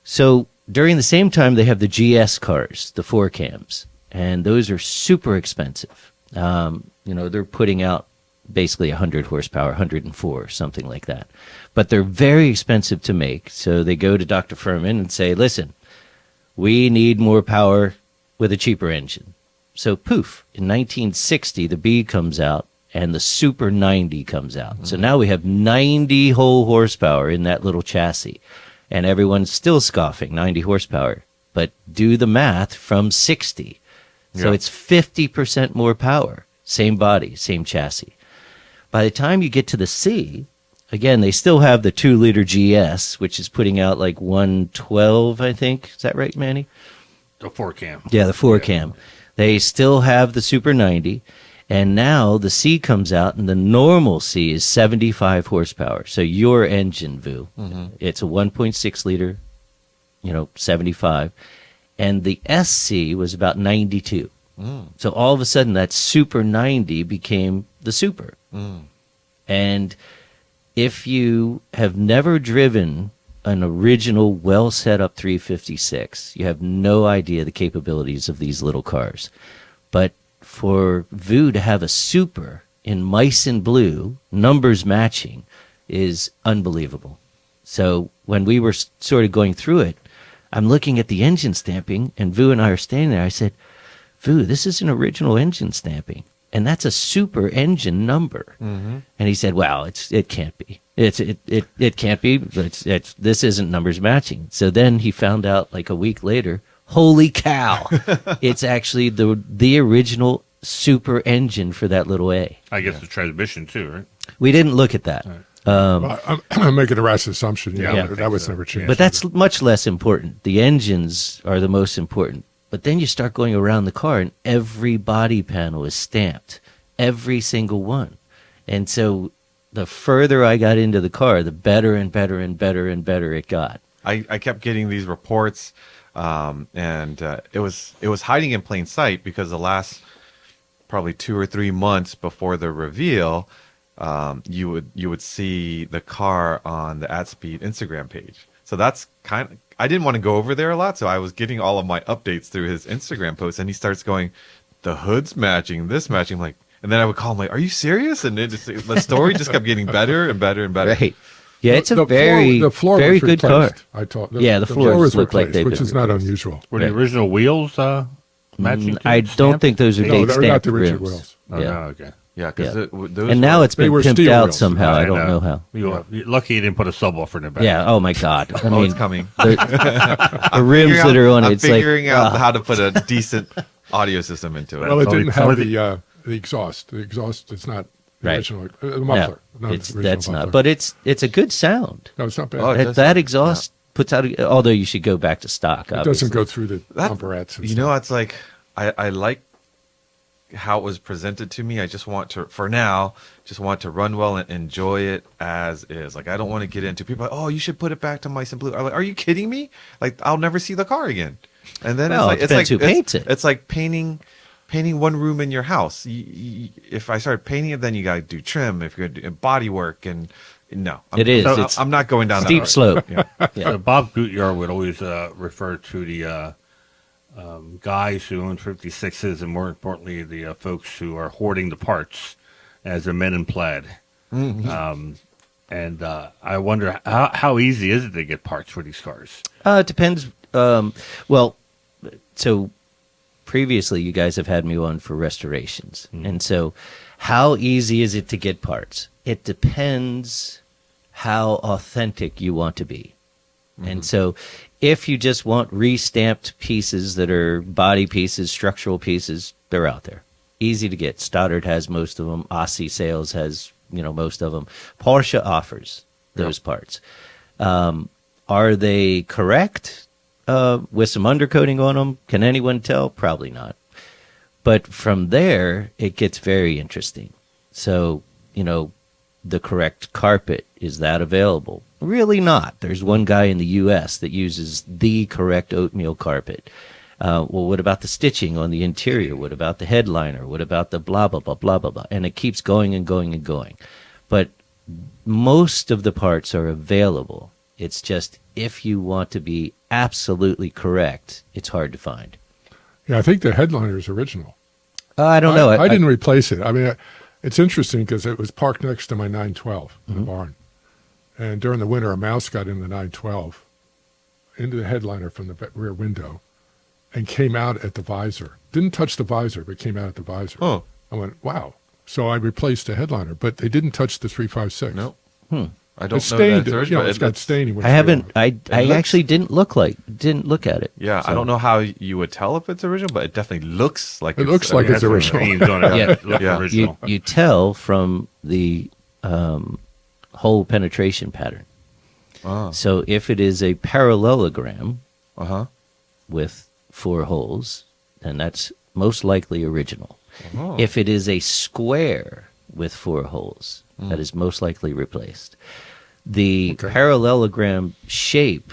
So during the same time, they have the GS cars, the 4Cams, and those are super expensive. They're putting out basically 100 horsepower, 104, something like that. But they're very expensive to make, so they go to Dr. Furman and say, listen, we need more power with a cheaper engine. So poof, in 1960, the B comes out, and the Super 90 comes out. So now we have 90 whole horsepower in that little chassis. And everyone's still scoffing, 90 horsepower. But do the math from 60. So Yeah. it's 50% more power. Same body, same chassis. By the time you get to the C, again, they still have the 2-liter GS, which is putting out like 112, I think. Is that right, Manny? The 4-cam. Yeah, the 4-cam. They still have the Super 90. And now the C comes out, and the normal C is 75 horsepower. So your engine, Vu, it's a 1.6 liter, 75. And the SC was about 92. So all of a sudden, that Super 90 became the Super. And if you have never driven an original, well set up 356, you have no idea the capabilities of these little cars. But for Vu to have a Super in mice and blue, numbers matching, is unbelievable. So when we were sort of going through it, I'm looking at the engine stamping, and Vu and I are standing there. I said, Vu, this is an original engine stamping, and that's a super engine number. Mm-hmm. And he said, well, it can't be. It can't be. But this isn't numbers matching. So then he found out like a week later, holy cow, it's actually the original super engine for that little A. I guess the transmission too, right? We didn't look at that. Well, I'm making a rash assumption. Yeah, I Yeah, would that was think so. never changed. But that's much less important. The engines are the most important. But then you start going around the car, and every body panel is stamped, every single one. And so the further I got into the car, the better and better and better and better it got. I kept getting these reports, and it was hiding in plain sight because the last probably 2 or 3 months before the reveal, you would see the car on the @Speed Instagram page. So that's I didn't want to go over there a lot, so I was getting all of my updates through his Instagram posts, and he starts going, the hood's matching, this matching, like, and then I would call him like, are you serious? And the story just kept getting better and better and better. Right. Yeah, it's a the floor very was good car. replaced. The floors was look like replaced, they've which been is not replaced. unusual. Were the original wheels matching? I don't think those are No, date they're not stamped the rigid rims. wheels. Oh, Yeah. no, okay. Yeah, because Yeah. those And now were- it's They been were pimped steel out wheels. somehow. I don't know how. You're lucky you didn't put a subwoofer in the back. Yeah. Oh my God. I oh, mean, it's coming. the rims that are on it. I'm It's like figuring out how to put a decent audio system into it. Well, it Somebody- didn't have somebody- the exhaust. The exhaust is not the Right. original. The no, muffler. not it's the original that's muffler. not. But it's a good sound. No, it's not bad. Oh, it That, does that sound- exhaust puts out. Although you should go back to stock. it Obviously. doesn't go through the That- bumperettes. And You know, it's like I like how it was presented to me. I just want to, for now, just want to run well and enjoy it as is. Like, I don't want to get into people like, oh, you should put it back to nice and blue. I'm like, are you kidding me? Like, I'll never see the car again. And then Well, it depends who paints it. It's like painting one room in your house. If I start painting it, then you got to do trim. If you're going to do body work, and no, It is. So It's I'm not going down steep that road. slope. Yeah. So Bob Gutjahr would always refer to the guys who own 56s, and more importantly, the folks who are hoarding the parts, as the men in plaid. Mm-hmm. And I wonder how easy is it to get parts for these cars? It depends. Well, so previously you guys have had me on for restorations. And so how easy is it to get parts? It depends how authentic you want to be. And so if you just want re-stamped pieces that are body pieces, structural pieces, they're out there. Easy to get. Stoddard has most of them. Aussie Sales has, most of them. Porsche offers those parts. Are they correct with some undercoating on them? Can anyone tell? Probably not. But from there, it gets very interesting. So, the correct carpet, is that available? Really not. There's one guy in the U.S. that uses the correct oatmeal carpet. Well, what about the stitching on the interior? What about the headliner? What about the blah, blah, blah, blah, blah, blah? And it keeps going and going and going. But most of the parts are available. It's just if you want to be absolutely correct, it's hard to find. Yeah, I think the headliner is original. I don't know. I didn't replace it. I mean, it's interesting because it was parked next to my 912 in the barn. And during the winter, a mouse got in the 912 into the headliner from the rear window and came out at the visor. Didn't touch the visor, but came out at the visor. Oh. I went, wow. So I replaced the headliner, but they didn't touch the 356. No. I don't It's know stained. that it's It's got staining. when I it's haven't. real. I looks- actually didn't look at it. Yeah, I So- don't know how you would tell if it's original, but it definitely looks like It looks like It it's has some original. veins on it. Yeah. It looks Yeah. original. You tell from the hole penetration pattern. Oh. So if it is a parallelogram Uh-huh. with 4 holes, then that's most likely original. Oh. If it is a square with 4 holes, that is most likely replaced. The Okay. parallelogram shape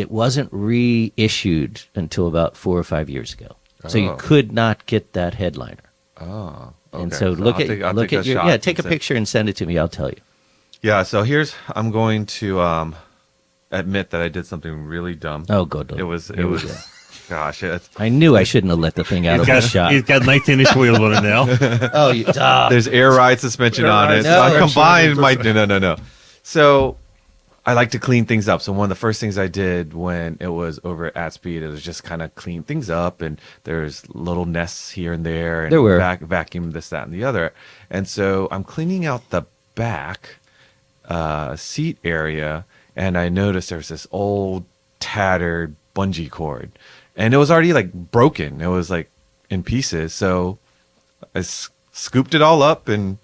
wasn't reissued until about 4 or 5 years ago. So you Oh. could not get that headliner. Oh. And okay. so I'll look take at your, shot take a and say- picture and send it to me. I'll tell you. Yeah, so I'm going to admit that I did something really dumb. Oh, good. It was Here we go. gosh, I knew I shouldn't have let the thing out of my shot. He's got 19-inch wheels on it now. Oh, you, there's air ride suspension Air on ride it. suspension, So I combined my 100%. no. So I like to clean things up. So one of the first things I did when it was over at Speed, it was just kind of clean things up, and there's little nests here and there, and There were. vacuum this, that, and the other. And so I'm cleaning out the back seat area, and I noticed there's this old tattered bungee cord, and it was already like broken. It was like in pieces. So I scooped it all up and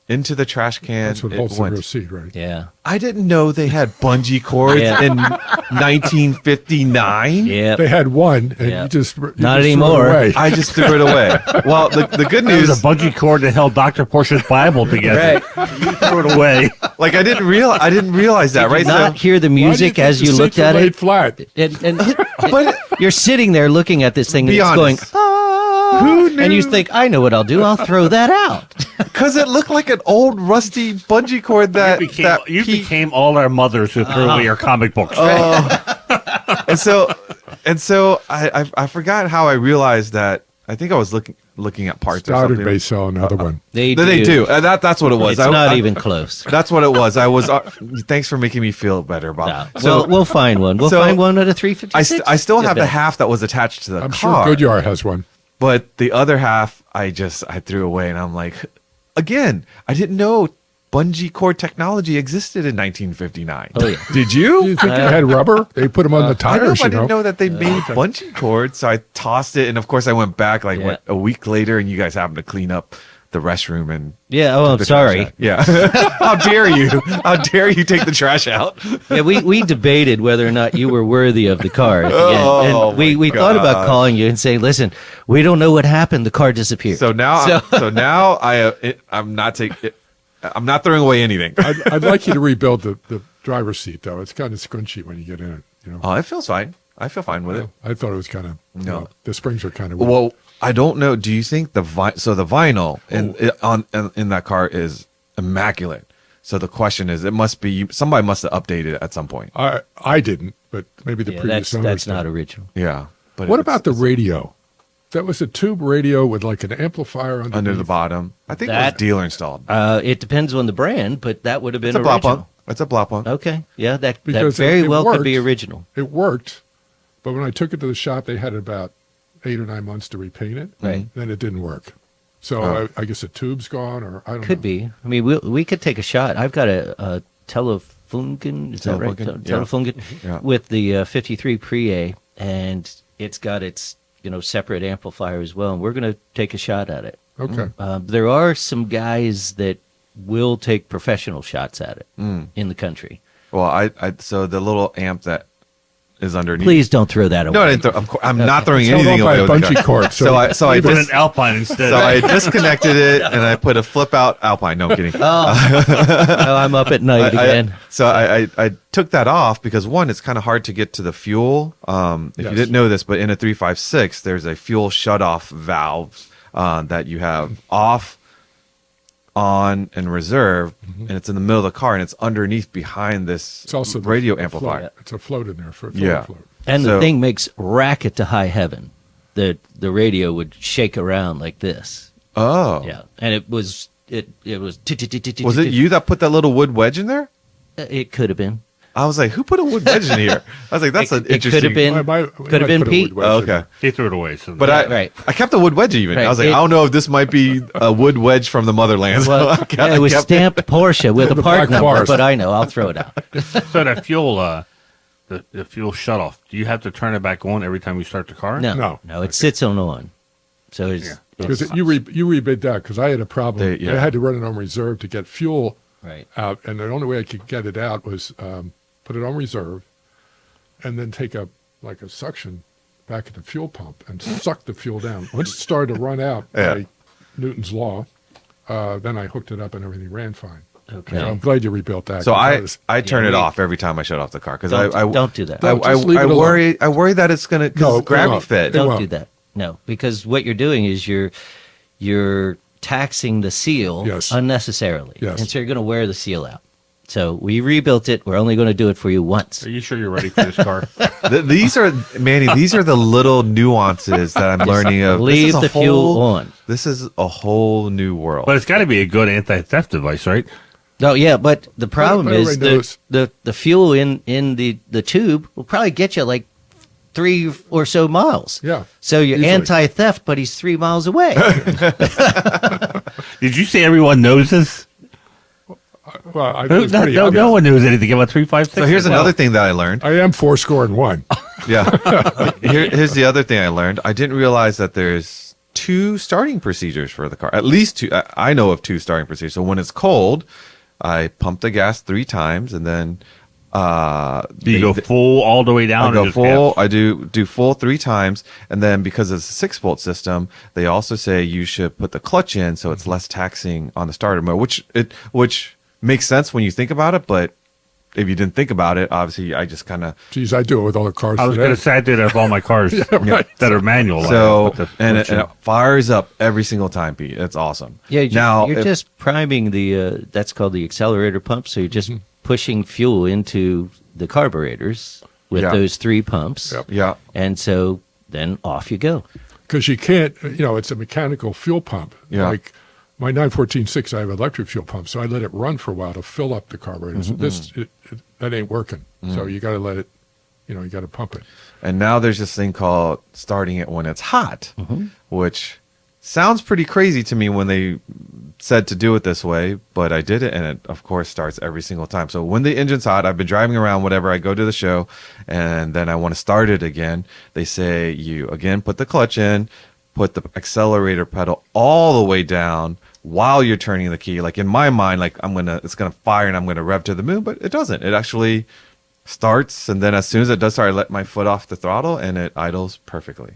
into the trash can. That's what it holds the went. rear seat, right? Yeah. I didn't know they had bungee cords Yeah. in 1959. Yeah. They had one, and Yeah. you just Not threw it anymore. away. I just threw it away. Well, the good There's news, a bungee cord that held Dr. Porsche's Bible together. You threw it away. like I didn't realize that, right? Not hear the Why do you music think as the you seats looked were at laid it. flat. And But you're sitting there looking at this thing and be it's going, honest, who knew? and you think, I know what I'll do. I'll throw that out. Because it looked like an old rusty bungee cord that You Pete- became all our mothers who threw away your comic books. and so I forgot how I realized that. I think I was looking at parts or Started something. may sell another one. They do. That's what it was. It's not even close. That's what it was. I was. Thanks for making me feel better, Bob. No. We'll find one. We'll so find one at a 356. I still have the bet. half that was attached to the I'm car. sure Goodyear has one. But the other half, I threw away, and I'm like, again, I didn't know bungee cord technology existed in 1959. Oh, yeah. Did Do you? you think they had rubber? They put them on the I know, tires, but I you didn't know. know that they made bungee cords, so I tossed it, and of course I went back Yeah. a week later, and you guys happened to clean up the restroom and. Yeah, oh, I'm the trash sorry. out. Yeah. How dare you? How dare you take the trash out? Yeah, we debated whether or not you were worthy of the car at the end. Oh, And we my thought about gosh. calling you and saying, listen, we don't know what happened. The car disappeared. So now, I'm not throwing away anything. I'd like you to rebuild the driver's seat, though. It's kind of scrunchy when you get in it. You know, Oh, it feels fine. I feel fine with it. I thought it was kind of No. the springs are kind of weird. Well, I don't know. Do you think the vinyl in that car is immaculate? So the question is, it must be somebody must have updated it at some point. I didn't, but maybe the yeah, previous owners that's did. not original. Yeah. But What about the radio? That was a tube radio with like an amplifier underneath. under the bottom? I think it That- was dealer installed. It depends on the brand, but that would have been It's a blop original. one. It's a blop one. Okay, yeah, that Because very it well could be worked. original. It worked, but when I took it to the shop, they had about 8 or 9 months to repaint it. Right. Then it didn't work. So Oh. I guess the tube's gone, or I don't know. Could be. I mean, we could take a shot. I've got a Telefunken, is that right? Telefunken, yeah. Telefunken Yeah. with the 53 Pre-A, and it's got its separate amplifier as well. And we're going to take a shot at it. Okay. There are some guys that will take professional shots at it in the country. Well, so the little amp that is underneath. Please don't throw that away. No, I didn't of course, I'm not throwing It's held anything on by away. a with the bungee car. cord, So I Put an just Alpine instead. so I disconnected it and I put a flip out Alpine. No, I'm kidding. Oh, I'm up at night again. I took that off because one, it's kind of hard to get to the fuel. If you Yes. didn't know this, but in a 356, there's a fuel shutoff valve that you have off, on, and reserve, and it's in the middle of the car, and it's underneath behind this It's also the radio float. amplifier. It's a float in there for Yeah. float. And So- the thing makes racket to high heaven. The radio would shake around like this. Oh, Yeah, and it was. Was it you that put that little wood wedge in there? It could have been. I was like, who put a wood wedge in here? I was like, that's an It interesting. could have been. We Could have might been put a Pete. wood wedge Oh, in there. okay. He threw it away. So But right. I kept the wood wedge even. Right. I was like, It- I don't know if this might be a wood wedge from the motherland. Well, So I yeah, it was kept stamped Porsche with a The part Black number, Forest. but I know I'll throw it out. So that fuel, the fuel shutoff. Do you have to turn it back on every time you start the car? No, it sits on. So it's, Yeah. it's Because you rebid that because I had a problem. Yeah. I had to run it on reserve to get fuel right. out, and the only way I could get it out was put it on reserve, and then take a suction back at the fuel pump and suck the fuel down. Once it started to run out by Newton's law, then I hooked it up and everything ran fine. Okay. So I'm glad you rebuilt that. So 'cause I turn Yeah, it we- off every time I shut off the car because Don't do that. Don't, just leave it alone. worry that it's gonna No, gravity no. fed. Don't won't. do that. No, because what you're doing is you're taxing the seal Yes. unnecessarily, Yes. and so you're going to wear the seal out. So we rebuilt it. We're only going to do it for you once. Are you sure you're ready for this car? These are Manny. These are the little nuances that I'm learning of. This Leave is a the fuel whole- on. This is a whole new world. But it's got to be a good anti-theft device, right? Oh yeah, but the problem But is everybody knows. the fuel in the tube will probably get you like 3 or so miles. Yeah, So you're easily. anti-theft, but he's 3 miles away. Did you say everyone knows this? Well, I think it's No, pretty no, obvious. no one knows anything about 356. So here's another thing that I learned. I am 4-1. Yeah. Here's the other thing I learned. I didn't realize that there's 2 starting procedures for the car. At least 2. I know of 2 starting procedures. So when it's cold, I pump the gas 3 times, and then Do you go full all the way down? I or go just full. half? I do full 3 times, and then because it's a 6-volt system, they also say you should put the clutch in so it's less taxing on the starter mode, which makes sense when you think about it. But if you didn't think about it, obviously, I just kind of Geez, I do it with all the cars I was today. going to say I do that with all my cars that are manual. so Put the and clutch in. it fires up every single time, Pete. It's awesome. Yeah, you're if- just priming the that's called the accelerator pump. So you're just pushing fuel into the carburetors with Yeah. those 3 pumps. Yep. yeah. And so then off you go. Because you can't, it's a mechanical fuel pump. Yeah. Like my 914.6, I have electric fuel pump, so I let it run for a while to fill up the carburetors. That ain't working. So you got to let it, you got to pump it. And now there's this thing called starting it when it's hot, which sounds pretty crazy to me when they said to do it this way, but I did it, and it, of course, starts every single time. So when the engine's hot, I've been driving around, whatever, I go to the show, and then I want to start it again. They say you, again, put the clutch in, put the accelerator pedal all the way down while you're turning the key. Like in my mind, like it's gonna fire and I'm gonna rev to the moon, but it doesn't. It actually starts, and then as soon as it does start, I let my foot off the throttle and it idles perfectly.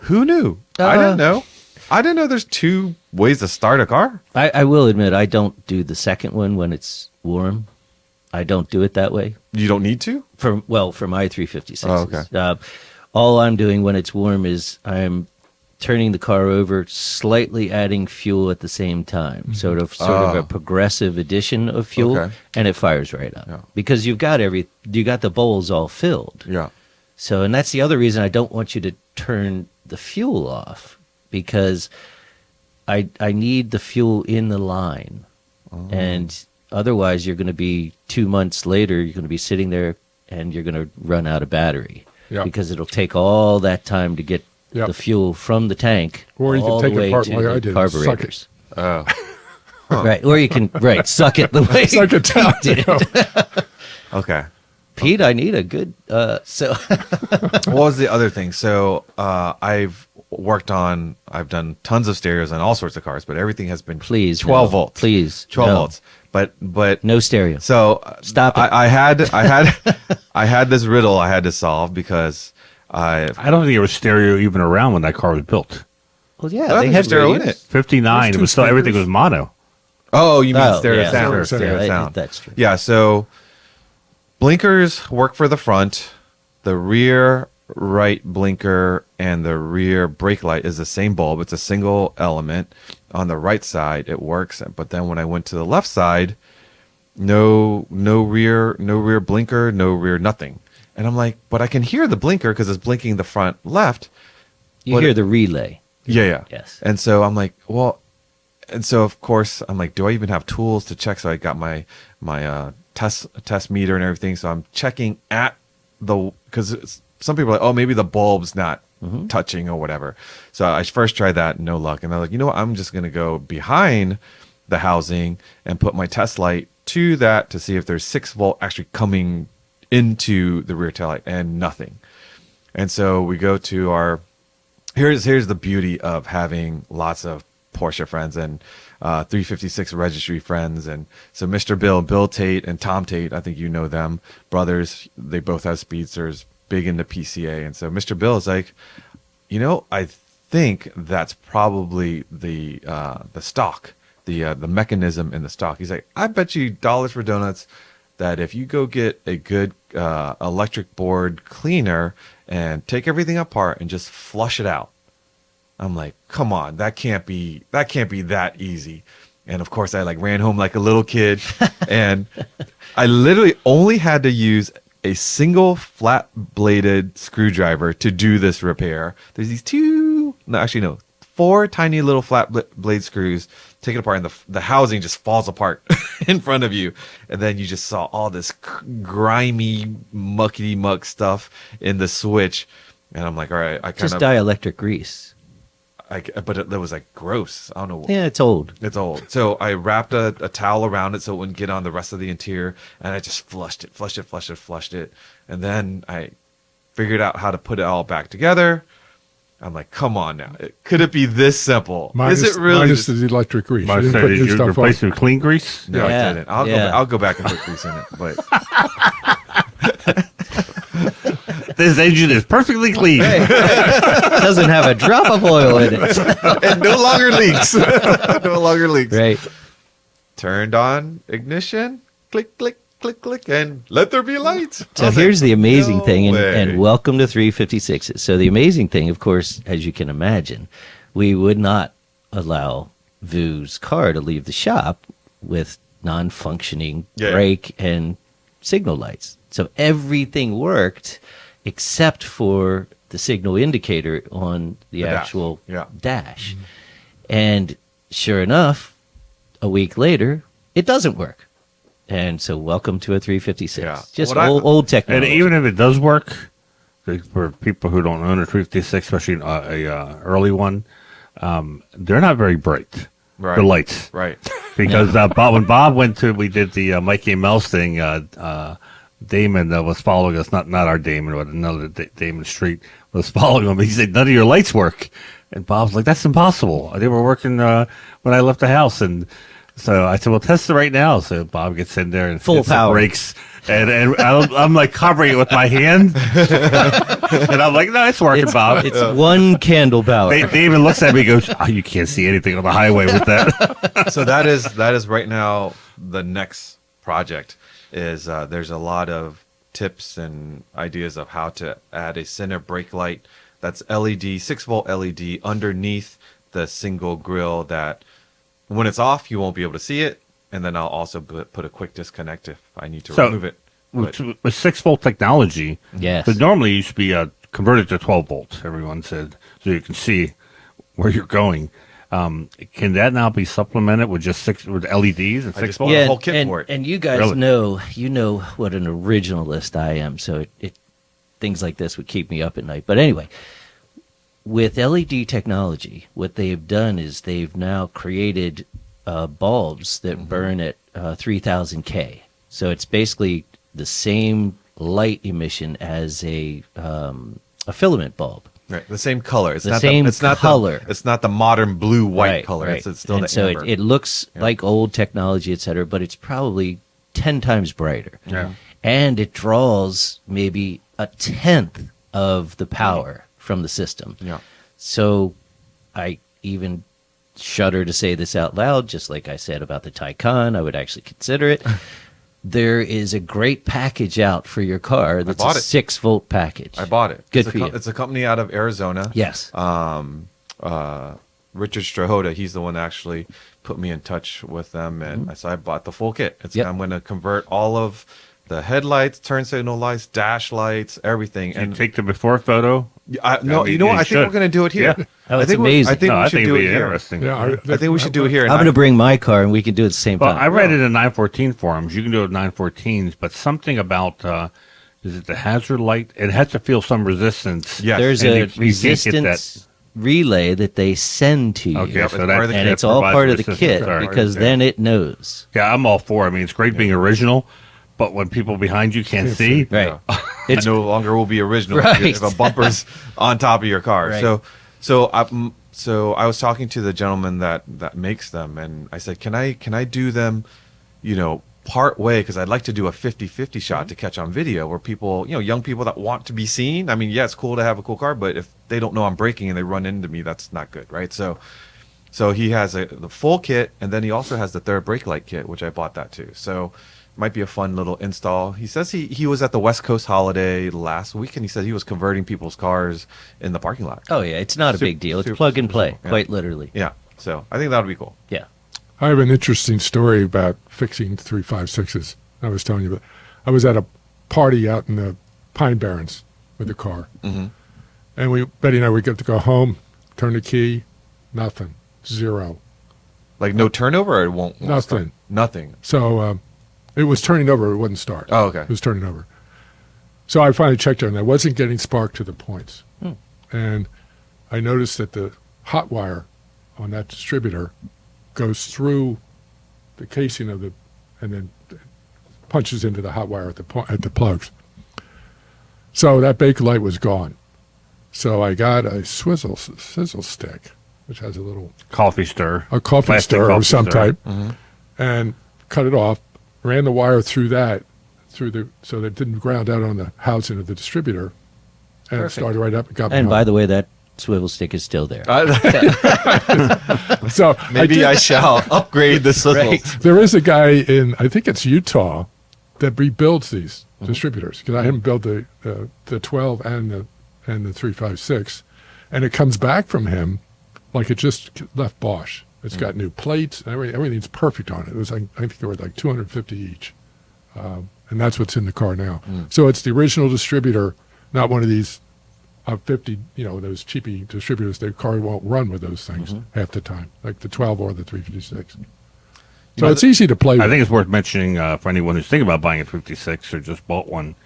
Who knew? I didn't know. I didn't know there's 2 ways to start a car. I will admit I don't do the second one when it's warm. I don't do it that way. You don't need to? For my 356s. Oh, okay. All I'm doing when it's warm is I'm turning the car over, slightly adding fuel at the same time. Sort of a progressive addition of fuel, Okay. and it fires right up. Yeah. Because you got the bowls all filled. Yeah. So, and that's the other reason I don't want you to turn the fuel off, because I need the fuel in the line. And otherwise you're going to be 2 months later, you're going to be sitting there and you're going to run out of battery. Yeah. Because it'll take all that time to get Yep. the fuel from the tank Or you can all take the it way apart to like I the did and suck it. carburetors. Oh. Right. Or you can suck it the way Suck it down. Pete did. Okay. Pete, I need a good so What was the other thing? So I've done tons of stereos on all sorts of cars, but everything has been please 12 no. volts. Please 12 no. volts. But No stereo. so Stop it. I had this riddle I had to solve because I don't think there was stereo even around when that car was built. Well, yeah, Well, they there's had stereo in radios. it. 59, There's it two was still, everything speakers. was mono. Oh, you mean Oh, stereo yeah, sound? stereo sound. That's true. Yeah, so blinkers work for the front. The rear right blinker and the rear brake light is the same bulb. It's a single element. On the right side, it works. But then when I went to the left side, no rear blinker, no rear nothing. And I'm like, but I can hear the blinker because it's blinking the front left. You But hear it- the relay. Yeah. Yes. And so I'm like, well, and so of course I'm like, do I even have tools to check? So I got my test meter and everything. So I'm checking at because some people are like, oh, maybe the bulb's not touching or whatever. So I first tried that, no luck. And I'm like, you know what? I'm just gonna go behind the housing and put my test light to that to see if there's 6-volt actually coming into the rear tail light, and nothing. And so we go to our here's the beauty of having lots of Porsche friends and 356 registry friends. And so Mr. Bill Tate and Tom Tate, I think you know them, brothers. They both have speedsters, big into PCA. And so Mr. Bill is like, I think that's probably the stock, the mechanism in the stock. He's like, I bet you dollars for donuts that if you go get a good electric board cleaner and take everything apart and just flush it out. I'm like, come on, that can't be that easy. And of course I ran home like a little kid and I literally only had to use a single flat bladed screwdriver to do this repair. There's these 4 tiny little flat blade screws take it apart, and the housing just falls apart in front of you, and then you just saw all this grimy, muckety muck stuff in the switch, and I'm like, all right, I kind Just of dielectric grease. but it was like gross. I don't know. Yeah, it's old. It's old. So I wrapped a towel around it so it wouldn't get on the rest of the interior, and I just flushed it, and then I figured out how to put it all back together. I'm like, come on now. Could it be this simple? Minus, Is it really? minus the electric grease. My You didn't say, put did new you stuff replace on. it with clean grease? No, Yeah, I didn't. I'll go back and put grease in it. But This engine is perfectly clean. Doesn't have a drop of oil in it. it no longer leaks. No longer leaks. Right. Turned on ignition. Click, click, click, click, and let there be lights. So here's the amazing no thing, way. and welcome to 356s. So the amazing thing, of course, as you can imagine, we would not allow Vu's car to leave the shop with non-functioning Yeah. brake and signal lights. So everything worked except for the signal indicator on the dash. actual Yeah. dash. And sure enough, a week later, it doesn't work. And so welcome to a 356. Yeah. Just What I- old And technology. even if it does work, for people who don't own a 356, especially a early one, they're not very bright. Right. The lights. Right. Because when Bob went to, we did the Mikey and Mels thing, Damon was following us, not our Damon, but another Damon Street was following him. He said, none of your lights work. And Bob's like, that's impossible. They were working when I left the house. And so I said, well, test it right now. So Bob gets in there and Full hits the power. brakes. And I'm like covering it with my hand. And I'm like, no, it's working, Bob. It's one candle power. David looks at me and goes, oh, you can't see anything on the highway with that. So that is right now the next project is there's a lot of tips and ideas of how to add a center brake light that's LED, 6-volt LED underneath the single grill that when it's off, you won't be able to see it. And then I'll also put a quick disconnect if I need to remove it. But- With 6-volt technology, Yes. but normally it used to be converted to 12 volts, everyone said, so you can see where you're going. Can that now be supplemented with just with LEDs and I 6 just volts? bought a whole kit and, for it. and you guys Really? know what an originalist I am, so it things like this would keep me up at night. But anyway, with LED technology, what they've done is they've now created bulbs that burn at 3000 K. So it's basically the same light emission as a filament bulb. Right, the same color. It's The not same it's not color. it's not the modern blue-white Right, color. right. It's still and the so amber. it looks like old technology, et cetera, but it's probably 10 times brighter. Yeah. And it draws maybe a tenth of the power from the system. Yeah. So I even shudder to say this out loud, just like I said about the Taycan, I would actually consider it. There is a great package out for your car that's bought a it. 6-volt package. I bought it. Good It's for you. It's a company out of Arizona. Yes. Richard Strahota, he's the one that actually put me in touch with them, and so I bought the full kit. Yep. I'm going to convert all of the headlights, turn signal lights, dash lights, everything. And take the before photo. No, you know what? I think we're going to do it here. Yeah. Oh, I it's think amazing. I think No, we I should think do it'd it be here. interesting. Yeah, I think we should do it here. I'm going to bring my car and we can do it at the same Well, time. I read it in 914 forums. You can do it in 914s, but something about is it the hazard light? It has to feel some resistance. Yes. There's And a you can't get resistance relay that they send to you. Okay, Yep, so it's that, part of the And kit. it's all provides part of the resistance. kit All right. because then it knows. Yeah, I'm all for it. I mean, it's great being original, but when people behind you can't see, Right. Yeah. It's it no longer will be original Right. if a bumper's on top of your car. Right. So I was talking to the gentleman that makes them, and I said, can I do them, part way, because I'd like to do a 50-50 shot to catch on video where people, young people that want to be seen. I mean, yeah, it's cool to have a cool car, but if they don't know I'm braking and they run into me, that's not good, right? So he has the full kit, and then he also has the third brake light kit, which I bought that too. So might be a fun little install. He says he was at the West Coast holiday last week, and he said he was converting people's cars in the parking lot. Oh, yeah. It's not a Super- big deal. It's super- plug and super play, simple. Yeah. quite literally. Yeah, so I think that would be cool. Yeah. I have an interesting story about fixing 356s. I was telling you about. I was at a party out in the Pine Barrens with the car, and Betty and I, we get to go home, turn the key, nothing, zero. Like no turnover, or it won't Nothing. start? Nothing. So it was turning over. It wouldn't start. Oh, okay. It was turning over. So I finally checked it, and I wasn't getting spark to the points. And I noticed that the hot wire on that distributor goes through the casing of and then punches into the hot wire at the plugs. So that Bakelite was gone. So I got a sizzle stick, which has a little Coffee stir. a coffee Plastic stir coffee of some stir. type, and cut it off. Ran the wire through that, so that it didn't ground out on the housing of the distributor, and it started right up and got me And home. by the way, that swivel stick is still there. So Maybe I shall upgrade the sizzles. Right. there is a guy in, I think it's Utah, that rebuilds these distributors, because I haven't built the 12 and the 356, and it comes back from him like it just left Bosch. It's got new plates, and everything's perfect on it. It was like, I think they were like $250 each, and that's what's in the car now. So it's the original distributor, not one of these 50, those cheapy distributors. The car won't run with those things half the time, like the 12 or the 356. So it's easy to play with. I think it's worth mentioning for anyone who's thinking about buying a 356 or just bought one.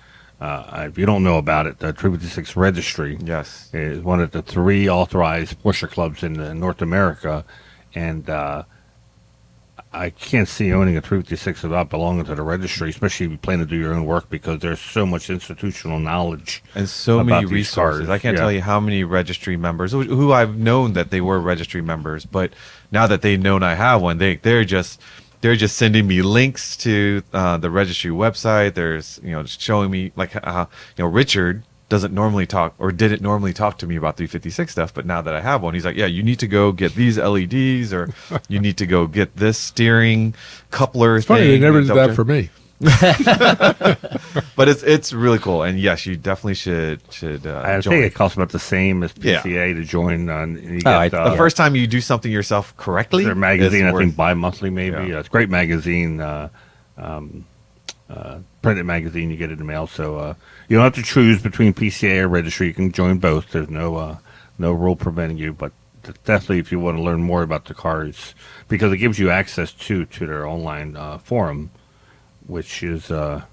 If you don't know about it, the 356 Registry Yes. is one of the 3 authorized Porsche clubs in North America, and I can't see owning a 356 without belonging to the Registry, especially if you plan to do your own work, because there's so much institutional knowledge And so about many these resources. cars. I can't Yeah. tell you how many registry members who I've known that they were registry members, but now that they've known I have one, they're just sending me links to the registry website. There's just showing me like Richard didn't normally talk to me about 356 stuff, but now that I have one, he's like, yeah, you need to go get these LEDs, or you need to go get this steering coupler It's funny, thing. they never did that for me. But it's really cool, and yes, you definitely should I join. think it costs about the same as Yeah. PCA to join. You I- get, The first time you do something yourself correctly, their magazine, it's I think worth- bi-monthly maybe. Yeah. It's a great magazine, printed magazine. You get it in the mail, so you don't have to choose between PCA or Registry. You can join both. There's no rule preventing you, but definitely if you want to learn more about the cars, because it gives you access to their online forum, which is ripe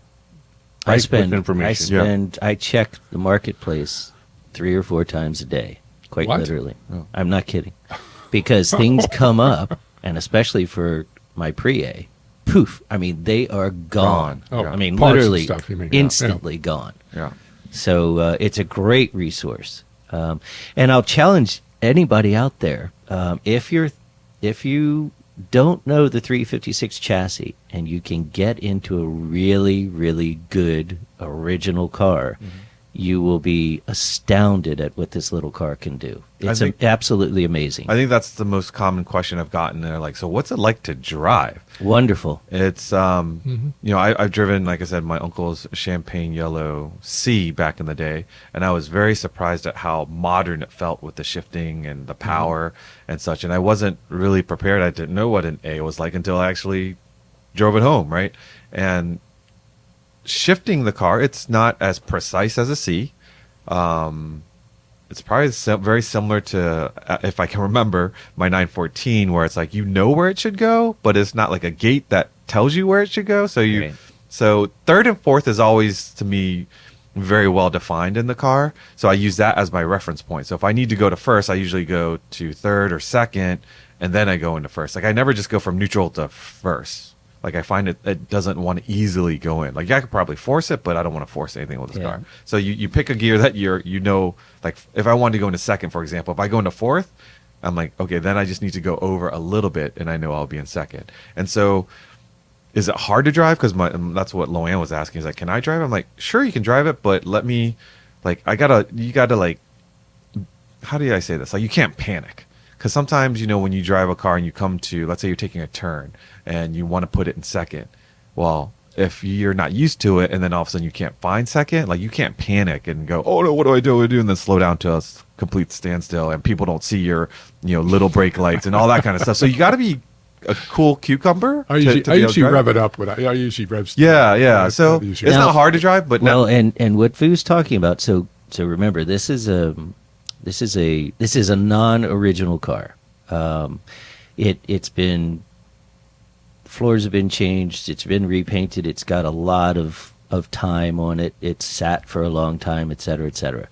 with information. I check the marketplace 3 or 4 times a day, quite What? literally. I'm not kidding, because things come up, and especially for my Pre-A, poof! I mean, they are gone. Oh, Yeah. I mean, parts and literally stuff, you mean, yeah. instantly gone. Yeah. So it's a great resource, and I'll challenge anybody out there, if you don't know the 356 chassis and you can get into a really, really good original car, you will be astounded at what this little car can do. It's absolutely amazing. I think that's the most common question I've gotten. They're like, so what's it like to drive? Wonderful. It's, I've driven, like I said, my uncle's champagne yellow C back in the day, and I was very surprised at how modern it felt with the shifting and the power and such. And I wasn't really prepared. I didn't know what an A was like until I actually drove it home, right? And shifting the car, it's not as precise as a C. It's probably very similar to, if I can remember, my 914, where it's like you know where it should go, but it's not like a gate that tells you where it should go. So Right. so third and fourth is always, to me, very well defined in the car. So I use that as my reference point. So if I need to go to first, I usually go to third or second, and then I go into first. Like I never just go from neutral to first. Like I find it doesn't want to easily go in. Like I could probably force it, but I don't want to force anything with this Yeah. car. So you pick a gear that like if I wanted to go into second, for example, if I go into fourth, I'm like, okay, then I just need to go over a little bit, and I know I'll be in second. And so, is it hard to drive? Because that's what Loanne was asking. He's like, can I drive? I'm like, sure, you can drive it, but let me, like, you gotta like, how do I say this? Like, you can't panic. Because sometimes, when you drive a car and you come to, let's say you're taking a turn and you want to put it in second. Well, if you're not used to it and then all of a sudden you can't find second, like you can't panic and go, oh no, what do I do? And then slow down to a complete standstill, and people don't see your, little brake lights and all that kind of stuff. So you got to be a cool cucumber. I usually rev it up. I usually rev. Yeah. So it's Now- not hard to drive, but Well, now, and what Fu's talking about. So remember, this is a non-original car, It's been, floors have been changed. It's been repainted. It's got a lot of time on it. It's sat for a long time, et cetera, et cetera.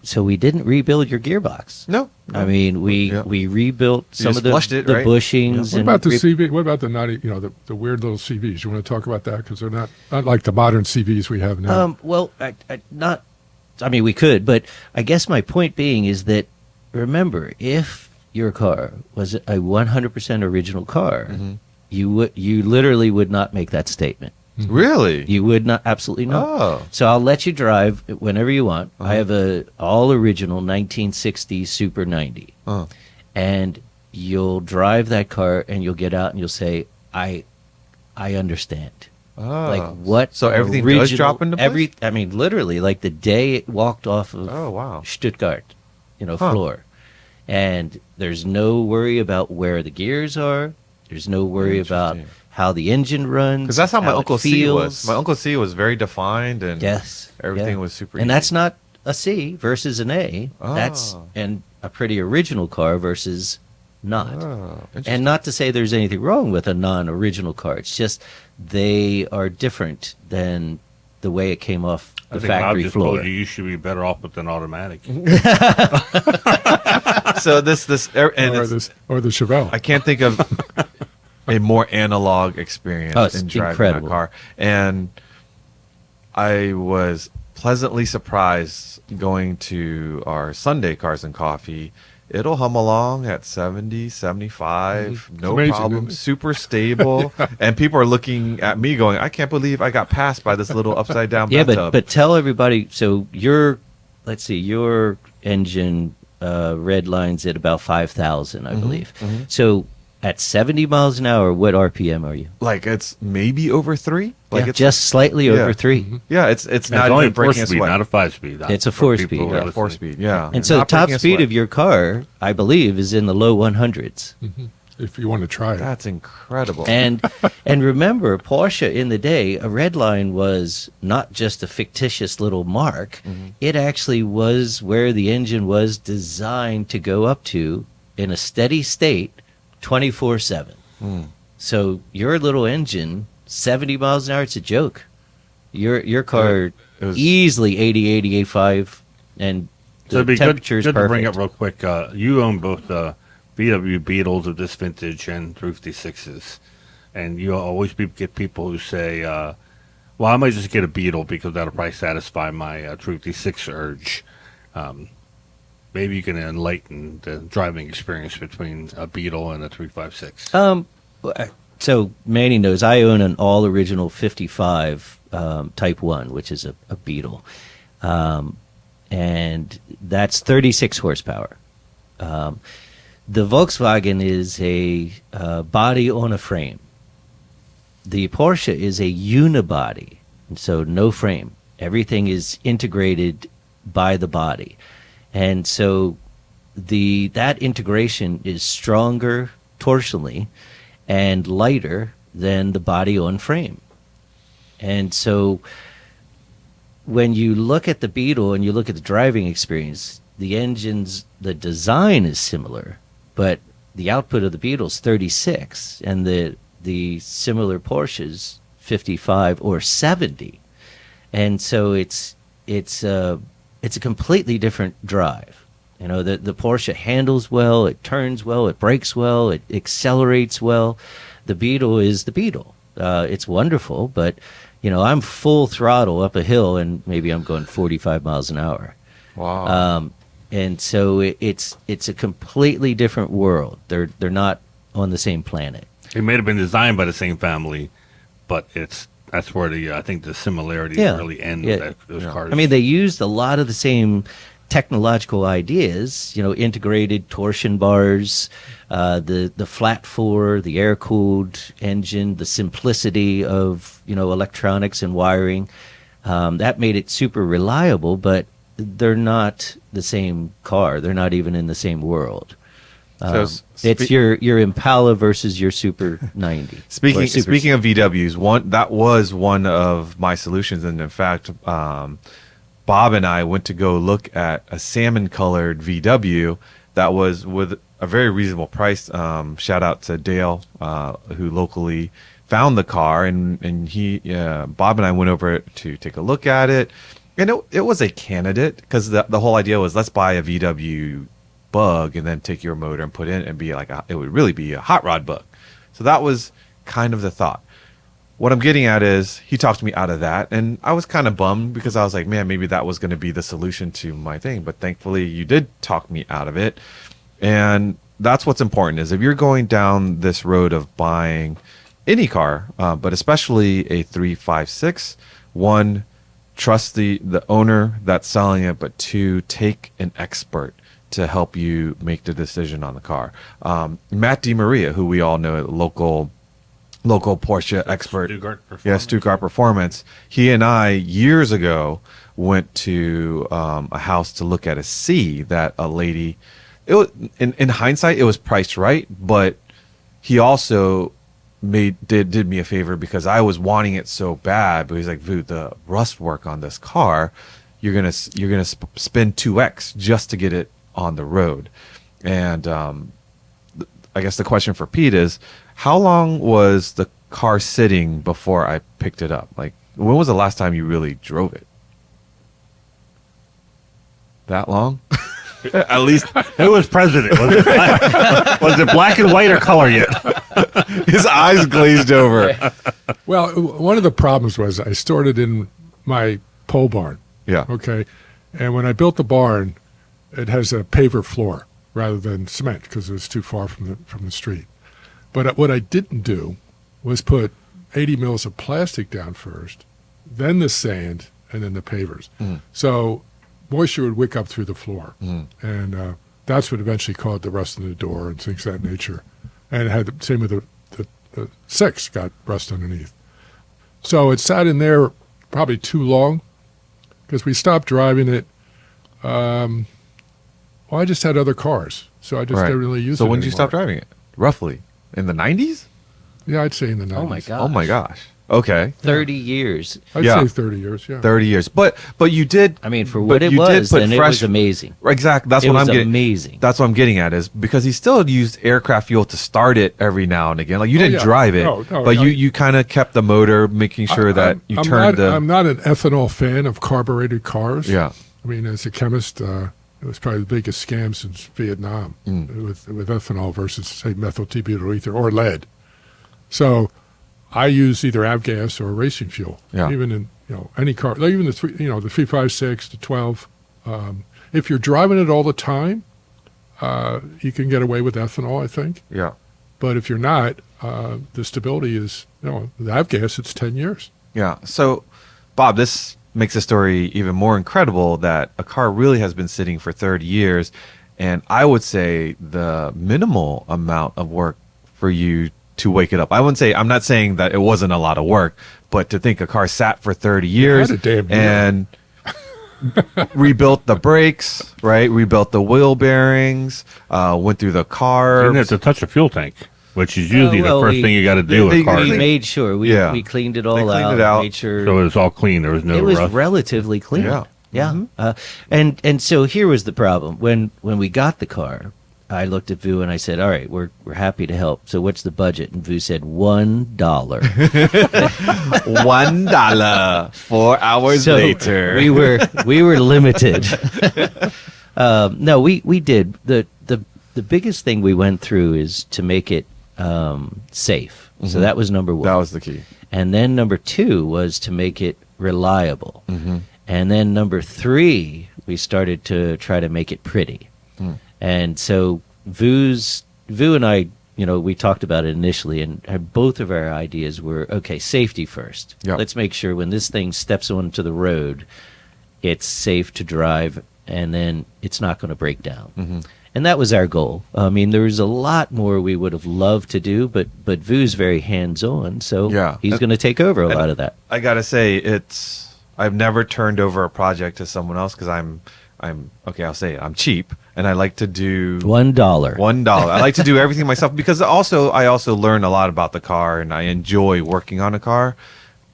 So we didn't rebuild your gearbox. No. I mean, we rebuilt some of the right? bushings. What about the CV? What about the naughty, the weird little CVs? You want to talk about that? Because they're not like the modern CVs we have now. Well, we could, but I guess my point being is that, remember, if your car was a 100% original car, you literally would not make that statement. Really? You would not, absolutely not. Oh. So I'll let you drive whenever you want. I have a all original 1960 Super 90, and you'll drive that car and you'll get out and you'll say, "I understand." Oh. Like what? So everything original, does drop into place? I mean, literally, like the day it walked off of Stuttgart, floor, and there's no worry about where the gears are. There's no worry about how the engine runs. Because that's how my Uncle C feels. was. My Uncle C was very defined, and everything was super easy. And that's not a C versus an A. That's a pretty original car versus not. And not to say there's anything wrong with a non-original car. It's just they are different than the way it came off the factory Bob floor. Told you should be better off with an automatic. So or the Chevelle. I can't think of a more analog experience in driving incredible. that car. And I was pleasantly surprised going to our Sunday Cars and Coffee. It'll hum along at 70, 75, no amazing, problem, isn't it? super stable. And people are looking at me going, I can't believe I got passed by this little upside down bathtub. but tell everybody, so your engine red lines at about 5,000, I believe. So at 70 miles an hour, what RPM are you? Like it's maybe over 3? Like it's just slightly over 3. Yeah, it's not only even breaking a speed, sweat. not a 5-speed. It's a 4-speed, people who are yeah. listening. 4-speed, yeah. And so the Not top breaking a speed sweat. of your car, I believe, is in the low 100s. If you want to try it. That's incredible. And remember, Porsche in the day, a red line was not just a fictitious little mark. It actually was where the engine was designed to go up to in a steady state 24/7. So your little engine, 70 miles an hour, it's a joke. Your car It was- easily 80, 85, and So the it'd be temperature is good to bring perfect. up real quick. You own both VW Beetles of this vintage and 356s, and you always get people who say, "Well, I might just get a Beetle because that'll probably satisfy my 356 urge." Maybe you can enlighten the driving experience between a Beetle and a 356. So Manny knows I own an all original 55 Type 1, which is a Beetle. And that's 36 horsepower. The Volkswagen is a body on a frame. The Porsche is a unibody, and so no frame. Everything is integrated by the body. And so that integration is stronger torsionally and lighter than the body on frame. And so when you look at the Beetle and you look at the driving experience, the design is similar, but the output of the Beetle is 36 and the similar Porsches 55 or 70. And so it's a completely different drive. The Porsche handles well, it turns well, it brakes well, it accelerates well. The Beetle is the Beetle. It's wonderful, but I'm full throttle up a hill and maybe I'm going 45 miles an hour. Wow. And so it's a completely different world. They're not on the same planet. It may have been designed by the same family, but that's where I think the similarities really end with those cars. I mean, they used a lot of the same technological ideas, integrated torsion bars, the flat four, the air-cooled engine, the simplicity of, electronics and wiring. That made it super reliable, but they're not the same car. They're not even in the same world. It's your Impala versus your Super 90. Speaking of VWs, that was one of my solutions, and in fact, Bob and I went to go look at a salmon-colored VW that was with a very reasonable price. Shout out to Dale, who locally found the car, and he, Bob and I went over to take a look at it, and it was a candidate because the whole idea was let's buy a VW Bug and then take your motor and put in and be like it would really be a hot rod Bug. So that was kind of the thought. What I'm getting at is he talked me out of that, and I was kind of bummed because I was like, man, maybe that was going to be the solution to my thing. But thankfully, you did talk me out of it, and that's what's important. Is if you're going down this road of buying any car, but especially a 356, one, trust the owner that's selling it, but two, take an expert to help you make the decision on the car. Matt DiMaria, who we all know, local Porsche expert. Stuttgart Performance. Yeah, Stuttgart Performance. He and I, years ago, went to a house to look at a C that a lady, in hindsight, it was priced right, but he also did me a favor because I was wanting it so bad, but he's like, "Vu, the rust work on this car, you're gonna spend 2x just to get it on the road." And I guess the question for Pete is, how long was the car sitting before I picked it up? Like, when was the last time you really drove it? That long? At least Who was president? Was it black and white or color yet? his eyes glazed over. Well, one of the problems was I stored it in my pole barn. Yeah. Okay. And when I built the barn, it has a paver floor rather than cement because it was too far from the street. But what I didn't do was put 80 mils of plastic down first, then the sand, and then the pavers. So moisture would wick up through the floor. And that's what eventually caused the rust in the door and things of that nature. And it had the same with the six got rust underneath. So it sat in there probably too long because we stopped driving it. Well, I just had other cars, so I just didn't really use it. So when did you anymore. stop driving it? Roughly in the 90s? Yeah, I'd say in the 90s. Oh my god! Oh my gosh. Okay. 30 years. I'd Yeah. say 30 years, yeah. 30 years. But you did. I mean, for but what it you did was, put then it was amazing. Exactly. That's It what was I'm getting. amazing. That's what I'm getting at is because he still used aircraft fuel to start it every now and again. Like you Oh, didn't yeah. drive it, No, but no. you kind of kept the motor, making sure that you I'm turned I'm not an ethanol fan of carbureted cars. Yeah. I mean, as a chemist, it was probably the biggest scam since Vietnam with ethanol versus, say, methyl T-butyl ether or lead. So I use either avgas or racing fuel. Yeah. Even in any car, like even the 356, the 12. If you're driving it all the time, you can get away with ethanol, I think. Yeah. But if you're not, the stability is the avgas. It's 10 years. Yeah. So, Bob, this makes the story even more incredible that a car really has been sitting for 30 years. And I would say the minimal amount of work for you to wake it up. I'm not saying that it wasn't a lot of work, but to think a car sat for 30 years had a damn year. and rebuilt the brakes, right? Rebuilt the wheel bearings, went through the You carbs. didn't have to touch a fuel tank, which is usually well, the first we- thing you got to do with they- cars. We made sure we cleaned it all They cleaned out. it out. Made sure So it was all clean. There was no it was rust. relatively clean. Yeah. Yeah. And so here was the problem. When we got the car, I looked at Vu and I said, "All right, we're happy to help. So what's the budget?" And Vu said, $1. $1 4 hours So later. we were limited. No, we did the biggest thing we went through is to make it safe. So that was number one. That was the key. And then number two was to make it reliable. And then number three, we started to try to make it pretty. And so Vu and I, we talked about it initially, and both of our ideas were, okay, safety first. Yep. Let's make sure when this thing steps onto the road, it's safe to drive, and then it's not going to break down. And that was our goal. I mean, there was a lot more we would have loved to do, but Vu's very hands-on, so Yeah. he's going to take over a lot of that. I gotta say, I've never turned over a project to someone else because I'm okay. I'll say it. I'm cheap, and I like to do $1. $1. I like to do everything myself because I also learn a lot about the car, and I enjoy working on a car.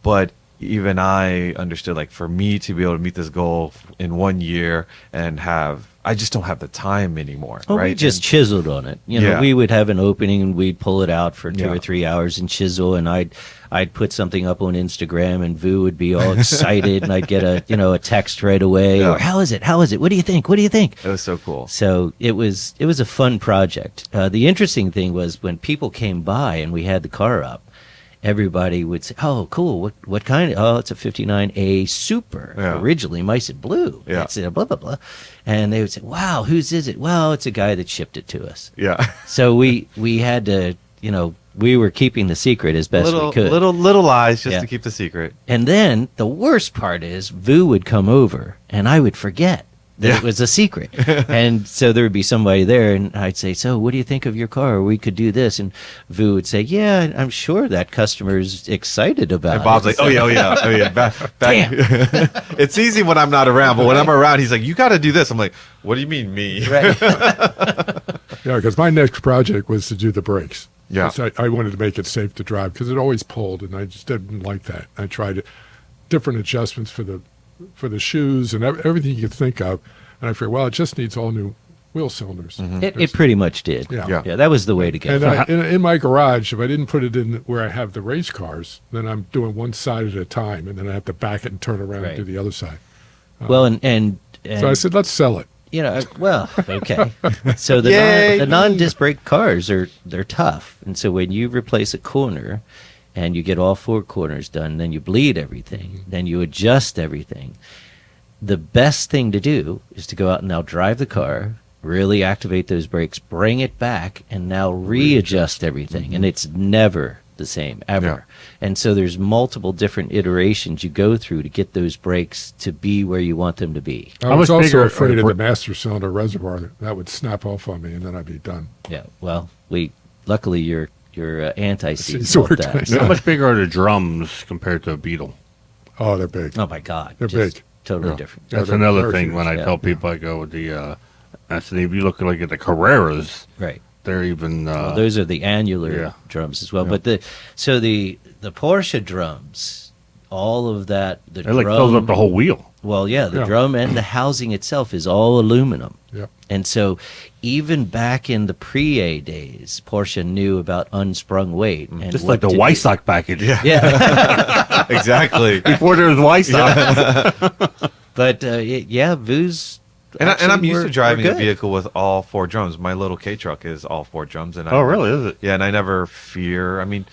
But even I understood, like, for me to be able to meet this goal in 1 year and I just don't have the time anymore. Well, right? we just And- chiseled on it. You know, Yeah. we would have an opening and we'd pull it out for 2 Yeah. or 3 hours and chisel, and I'd put something up on Instagram, and Vu would be all excited, and I'd get a text right away, Yeah. or how is it? What do you think? it was so cool. So it was a fun project. The interesting thing was when people came by and we had the car up, everybody would say, "Oh, cool! What kind? Oh, it's a '59A Super. Yeah. Originally, might said blue. Yeah. It's a blah blah blah." And they would say, "Wow, whose is it?" Well, it's a guy that shipped it to us. Yeah. So we had to, we were keeping the secret as best we could. Little lies just Yeah. to keep the secret. And then the worst part is Vu would come over and I would forget that Yeah. it was a secret. And so there would be somebody there and I'd say, "So what do you think of your car? We could do this." And Vu would say, "Yeah, I'm sure that customer's excited about And Bob's it." like, "Oh yeah. Back. Damn. It's easy when I'm not around, but when I'm around, he's like, "You got to do this." I'm like, "What do you mean, me?" Right. Yeah, because my next project was to do the brakes. Yeah. 'Cause I wanted to make it safe to drive because it always pulled, and I just didn't like that. I tried different adjustments for the shoes and everything you could think of, and I figured, well, it just needs all new wheel cylinders. It pretty much did. Yeah. Yeah. That was the way to go. And in my garage, if I didn't put it in where I have the race cars, then I'm doing one side at a time, and then I have to back it and turn around Right. and do the other side. Well, and So I said, let's sell it. Well, okay. So Yay. the non-disc brake cars they're tough, and so when you replace a corner, and you get all 4 corners done, then you bleed everything, then you adjust everything. The best thing to do is to go out and now drive the car, really activate those brakes, bring it back, and now readjust everything, and it's never the same ever. Yeah. And so there's multiple different iterations you go through to get those brakes to be where you want them to be. I How was much also bigger are afraid the of the master cylinder reservoir that would snap off on me, and then I'd be done. Yeah. Well, luckily your anti-seat Seats solved were that. nice. How much bigger are the drums compared to a Beetle? Oh, they're big. Oh my God, They're just big. totally Yeah. different. Yeah, That's they're another very thing huge. when I Yeah. tell people I go with the. I said if you look like at the Carreras, Right. they're even. Well, those are the annular yeah. drums as well. But the Porsche drums, all of that, the it drum, like fills up the whole wheel. Well, yeah, the Yeah. drum and the housing itself is all aluminum. Yep. And so even back in the pre-A days, Porsche knew about unsprung weight. And Just what like the to do. Weisstock package. Yeah. Yeah. Exactly. Before there was Weisstock. But, Vu's... And I'm actually used were- to driving were a good. vehicle with all 4 drums. My little K truck is all 4 drums, and Oh, really? Is it? Yeah, and I never fear. I mean,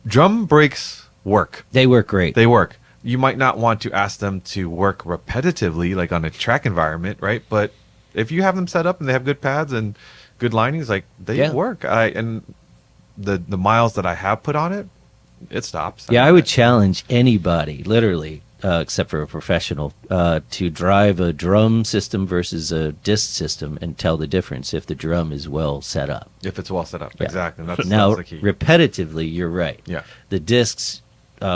drum brakes work. They work great. They work. You might not want to ask them to work repetitively, like on a track environment, right? But if you have them set up and they have good pads and good linings, like they Yeah. work. And the miles that I have put on it, it stops. Yeah, I mean, would challenge anybody, literally, except for a professional, to drive a drum system versus a disc system and tell the difference if the drum is well set up. if it's well set up. Yeah. Exactly. That's Now, the key. repetitively, you're right. Yeah. The discs,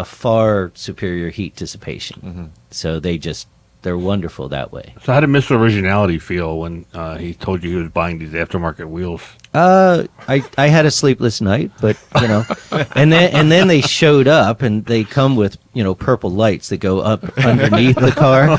far superior heat dissipation. Mm-hmm. So they're wonderful that way. So how did Mr. Originality feel when he told you he was buying these aftermarket wheels? I had a sleepless night, but and then they showed up and they come with purple lights that go up underneath the car,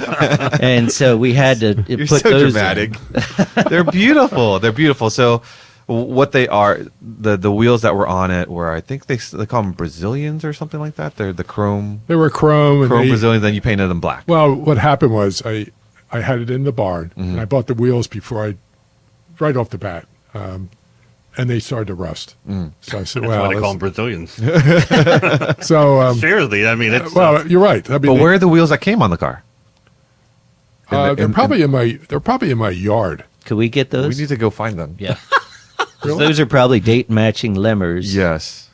and so we had to You're put so those dramatic. in. They're beautiful. They're beautiful. So what they are, the wheels that were on it were, I think they call them Brazilians or something like that. They're the chrome They were chrome. And Brazilians. Then you painted them black. well, what happened was I had it in the barn, Mm-hmm. and I bought the wheels right off the bat, and they started to rust. So I said, That's well, why they call them Brazilians. so Seriously, I mean, it's well, you're right. I mean, But where are the wheels that came on the car? they're probably in my yard. Could we get those? We need to go find them. Yeah. 'Cause those are probably date matching Lemmers. Yes.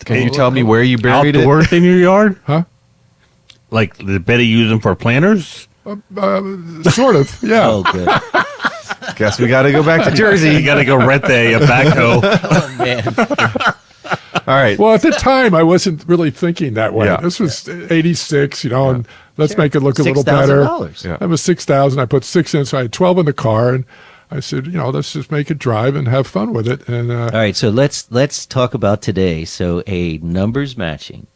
Can you tell me where you buried it? outdoors in your yard. Huh? Like, did Betty use them for planters? Sort of, yeah. Oh, good. Guess we got to go back to You Jersey. got to go rent a backhoe. Oh, man. All right. Well, at the time, I wasn't really thinking that way. Yeah. This was '86, and let's make it look a little better. $6,000. Yeah. That was 6,000. I put 6 in, so I had 12 in the car, and I said, let's just make it drive and have fun with it. And All right, so let's talk about today. So a numbers matching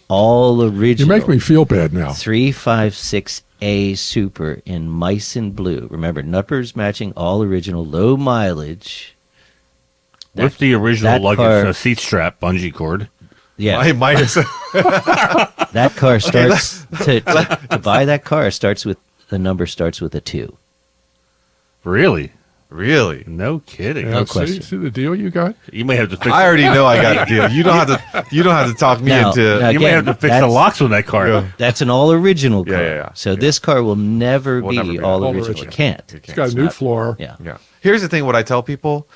all original. You make me feel bad now. 356A Super in Meissen blue. Remember, numbers matching, all original, low mileage. With the original that luggage car- seat strap bungee cord. Yeah, that car starts to buy that car starts with the number starts with a 2. Really? Really? No kidding. Yeah, question. See the deal you got? You may have to fix. I already know I got a deal. You don't have to talk me Now- into. now- You may have to fix the That's- locks on that car. Yeah. That's an all original car. Yeah. So this car will never Will be never be all all original. original. It can't. It's got a new floor. Yeah. Yeah. Here's the thing. What I tell people,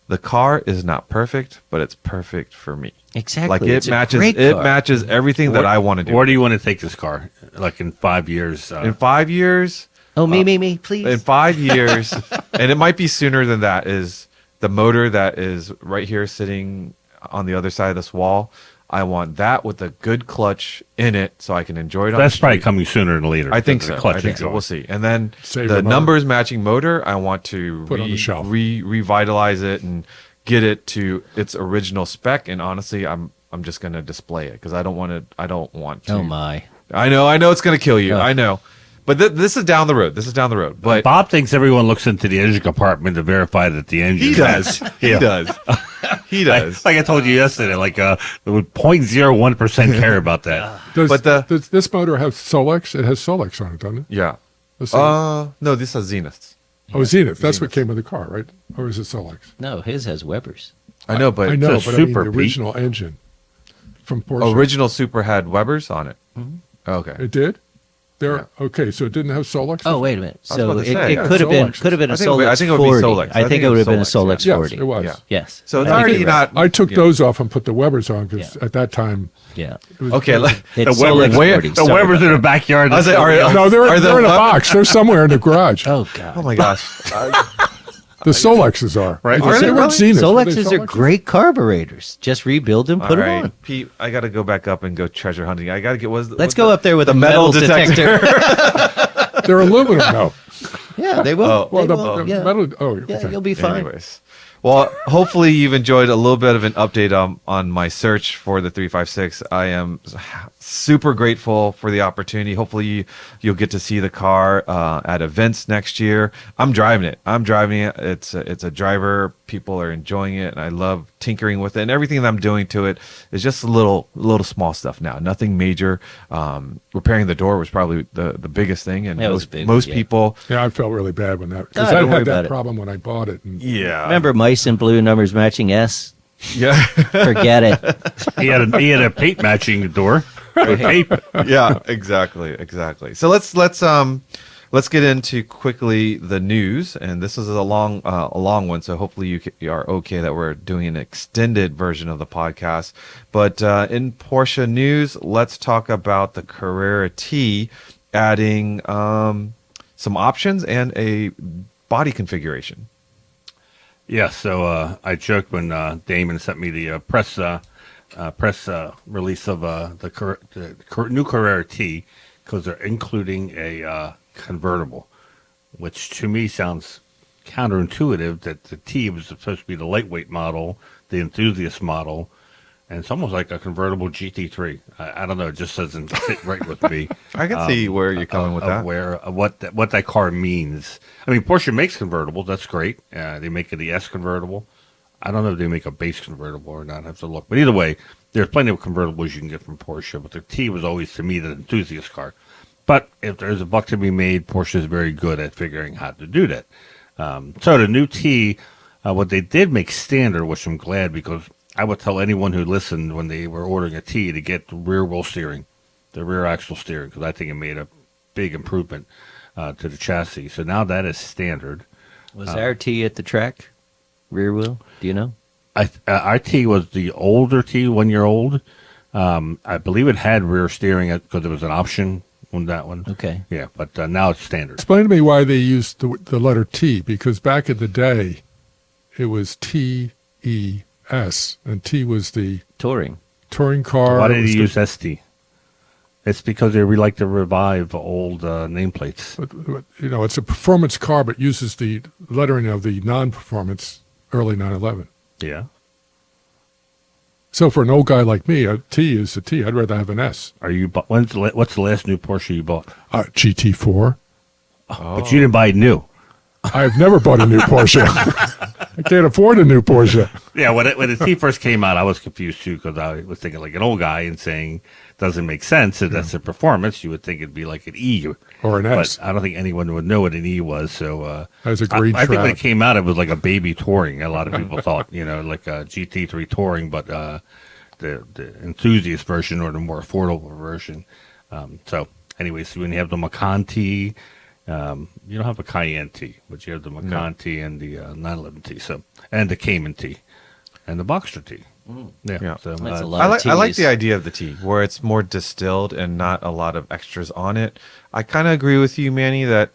the car is not perfect, but it's perfect for me. Exactly. Like It's it a matches. great It car. matches everything that I want to do. Where do you want to take this car? Like in 5 years? In 5 years, Oh, me, please. in 5 years, and it might be sooner than that, is the motor that is right here sitting on the other side of this wall. I want that with a good clutch in it so I can enjoy it on That's the probably street. coming sooner than later. I think because so. the clutch I think is so. going. We'll see. And then Save the the motor. numbers matching motor, I want to Put on the shelf. revitalize it and get it to its original spec. And honestly, I'm just going to display it because I don't want to. Oh, my. I know it's going to kill you. Oh. I know. But this is down the road. But Bob thinks everyone looks into the engine compartment to verify that the engine. he does. He Yeah. does. He does. Like I told you yesterday, like 0.01% care about that. Does this motor have Solex? It has Solex on it, doesn't it? Yeah. Let's see. No, this is Zenith. Oh, Zenith. That's what came with the car, right? Or is it Solex? No, his has Weber's. I know, but I know, it's a but I mean Super, the Pete. original engine from Porsche. original Super had Weber's on it. Okay. It did? Okay, so it didn't have Solex? Oh, wait a minute. I was about So to it, say, it yeah, could have been Solex. a I think it would- Solex I think it would be 40. Solex. I think it would have been a Solex, Solex yeah. Yes, 40. it was. Yeah. Yes. So it's I think already you're not. I took yeah. those off and put the Webers on because Yeah. at that time Yeah. it was Okay. It's The Weber's, Solex 40. the Sorry Weber's about in the backyard. I was like, No, they're Are the in a Web- box. They're somewhere in the garage. Oh, God. Oh my gosh. The Solexes are. Right. They Are they weren't really? Zeniths. Were they Solexes are Solexes? great carburetors. Just rebuild them, put All them right, on. Pete. I got to go back up and go treasure hunting. I got to get. Let's go up there with a metal detector. They're aluminum, though. Yeah, they will. Oh. They Well, will. the Yeah. metal. Oh, Yeah, okay. you'll be fine. Anyways, well, hopefully you've enjoyed a little bit of an update on my search for the 356. I am super grateful for the opportunity. Hopefully you'll get to see the car at events next year. I'm driving it. It's a driver. People are enjoying it, and I love tinkering with it. And everything that I'm doing to it is just a little small stuff now. Nothing major. Repairing the door was probably the biggest thing, and That was big, most yeah. people. Yeah, I felt really bad when that because Ah, I don't worry had about that it. problem when I bought it. And Yeah. Remember mice and blue numbers matching S? Yeah. Forget it. He had a paint matching door. With tape. Yeah, exactly. So let's get into quickly the news, and this is a long one. So hopefully you are okay that we're doing an extended version of the podcast. But in Porsche news, let's talk about the Carrera T adding some options and a body configuration. Yeah, so I joked when Damon sent me the press release of the new Carrera T because they're including a convertible, which to me sounds counterintuitive that the T was supposed to be the lightweight model, the enthusiast model, and it's almost like a convertible GT3. I don't know, it just doesn't fit right with me. I can see where you're coming with that. What that car means. I mean, Porsche makes convertibles. That's great. They make the S convertible. I don't know if they make a base convertible or not. I have to look. But either way, there's plenty of convertibles you can get from Porsche. But the T was always, to me, the enthusiast car. But if there's a buck to be made, Porsche is very good at figuring how to do that. So the new T, what they did make standard, which I'm glad because I would tell anyone who listened when they were ordering a T to get the rear wheel steering, the rear axle steering, because I think it made a big improvement to the chassis. So now that is standard. Was our T at the track? Rear wheel? Do you know? Our T was the older T, 1 year old. I believe it had rear steering because it was an option on that one. Okay. Yeah, but now it's standard. explain to me why they used the letter T because back in the day, it was TES, and T was the Touring. touring car. Why It did was he the- use ST? It's because they like to revive old nameplates. But, it's a performance car, but uses the lettering of the non-performance early 911. Yeah. So for an old guy like me, a T is a T. I'd rather have an S. What's the last new Porsche you bought? GT4. But you didn't buy new. I've never bought a new Porsche. I can't afford a new Porsche. Yeah, when the T first came out, I was confused too because I was thinking like an old guy and saying doesn't make sense. If that's the performance, you would think it'd be like an E Or an S. But I don't think anyone would know what an E was. So As a green I think when it Shroud. came out, it was like a baby touring. A lot of people thought, like a GT3 touring, but the enthusiast version or the more affordable version. So, anyways, when you have the Macan T. You don't have a Cayenne T, but you have the Macan T and the 911 T, and the Cayman T, and the Boxster T. Yeah. So, That's a lot. I like Ts. the idea of the T, where it's more distilled and not a lot of extras on it. I kind of agree with you, Manny, that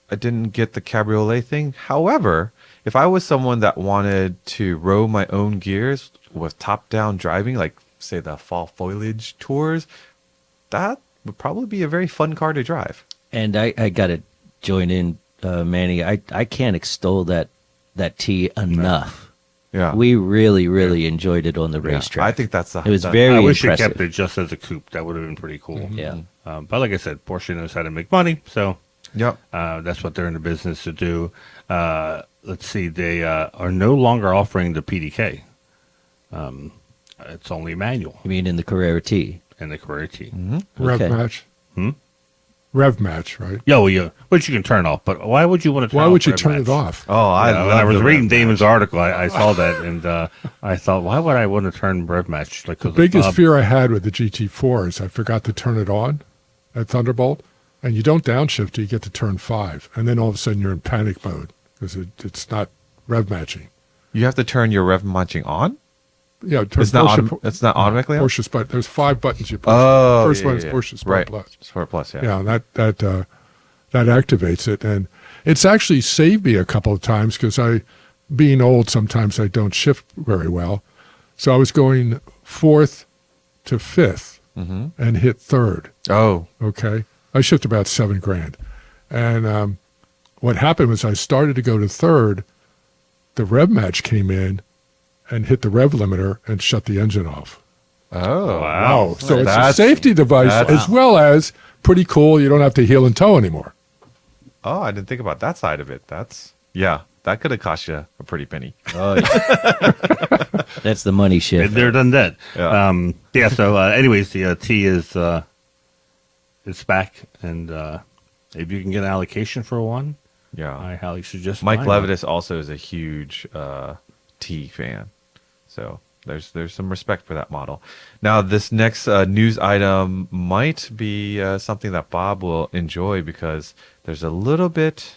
I didn't get the cabriolet thing. However, if I was someone that wanted to row my own gears with top-down driving, like, say, the fall foliage tours, that would probably be a very fun car to drive. And I got to join in, Manny. I can't extol that T enough. Yeah. We really enjoyed it on the Yeah. racetrack. I think that's it was very I wish impressive. they kept it just as a coupe. That would have been pretty cool. Yeah. But like I said, Porsche knows how to make money, so Yep. that's what they're in the business to do. Let's see, they are no longer offering the PDK. It's only manual You mean in the Carrera T? in the Carrera T. Rev Okay. match. Rev match, right? Yeah, which you can turn off. But why would you want to? Why would you Rev turn match? it off? Oh, I When love I was the reading Rev Damon's match. article, I saw that, and I thought, why would I want to turn Rev match? Like, The biggest fear I had with the GT4 is I forgot to turn it on at Thunderbolt, and you don't downshift till you get to turn 5, and then all of a sudden you're in panic mode because it's not rev matching. You have to turn your rev matching on? Yeah, It's not it's not automatically on? Porsche Sport. There's 5 buttons you push. Oh, First yeah, one is yeah. Porsche Sport Right. Plus. Sport Plus, yeah. Yeah, and that activates it, and it's actually saved me a couple of times because being old, sometimes I don't shift very well. So I was going 4th to 5th and hit 3rd. Oh, Okay, I shift about $7,000, and what happened was I started to go to 3rd. The rev match came in and hit the rev limiter and shut the engine off. wow. So it's a That's- safety device that's- as well as pretty cool. You don't have to heel and toe anymore. oh, I didn't think about that side of it. That could have cost you a pretty penny. Oh, yeah. That's the money shift. Been there, done that. Yeah. So, anyways, the T is it's back, and if you can get an allocation for one, Yeah. I highly suggest. Mike buying one. Levitas also is a huge T fan. So there's some respect for that model. Now, this next news item might be something that Bob will enjoy because there's a little bit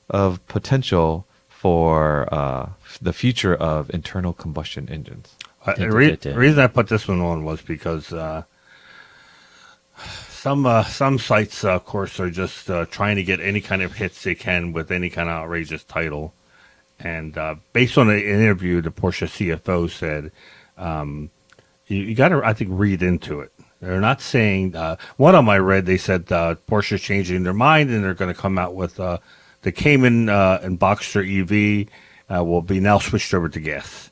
of potential for the future of internal combustion engines. The reason I put this one on was because some sites, of course, are just trying to get any kind of hits they can with any kind of outrageous title. And based on an interview, the Porsche CFO said, you got to, I think, read into it. They're not saying, one of them I read, they said Porsche's changing their mind and they're going to come out with the Cayman and Boxster EV will be now switched over to gas.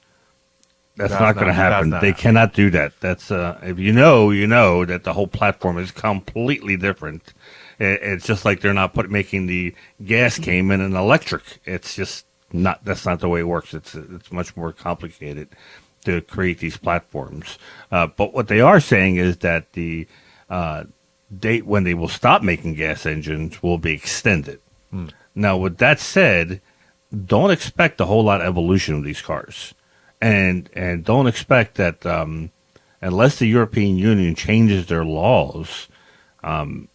That's not going to happen. not They happening. cannot do that. That's if you know that the whole platform is completely different. It's just like they're not making the gas Cayman an electric. It's just not. That's not the way it works. It's much more complicated to create these platforms. But what they are saying is that the date when they will stop making gas engines will be extended. Now, with that said, don't expect a whole lot of evolution of these cars. And don't expect that unless the European Union changes their laws,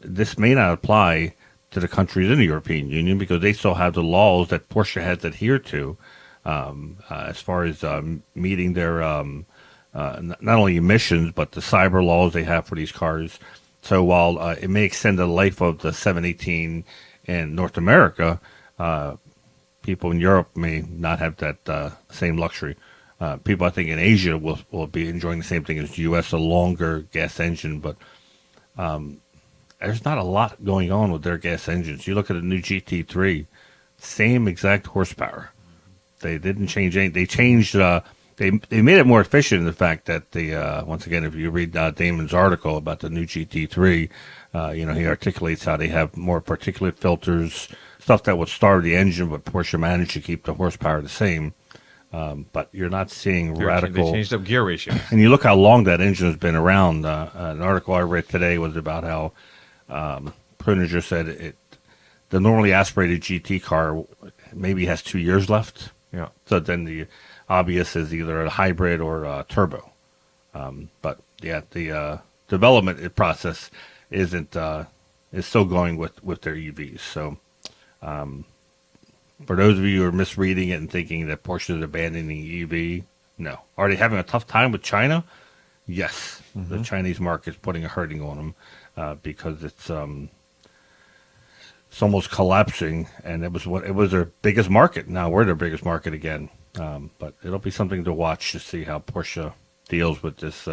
this may not apply to the countries in the European Union because they still have the laws that Porsche has adhered to as far as meeting their not only emissions but the cyber laws they have for these cars. So while it may extend the life of the 718 in North America, people in Europe may not have that same luxury. People, I think, in Asia will be enjoying the same thing as the U.S., a longer gas engine. But there's not a lot going on with their gas engines. You look at a new GT3, same exact horsepower. They didn't change anything. They changed they made it more efficient in the fact that once again, if you read Damon's article about the new GT3, he articulates how they have more particulate filters, stuff that would starve the engine, but Porsche managed to keep the horsepower the same. But you're not seeing radical. They changed up gear ratio. And you look how long that engine has been around. An article I read today was about how Pruniger said the normally aspirated GT car maybe has 2 years left. Yeah. So then the obvious is either a hybrid or a turbo. But yeah, the development process is still going with their EVs. So for those of you who are misreading it and thinking that Porsche is abandoning EV, no. Are they having a tough time with China? Yes. The Chinese market is putting a hurting on them because it's almost collapsing, and it was their biggest market. Now we're their biggest market again. But it'll be something to watch to see how Porsche deals with this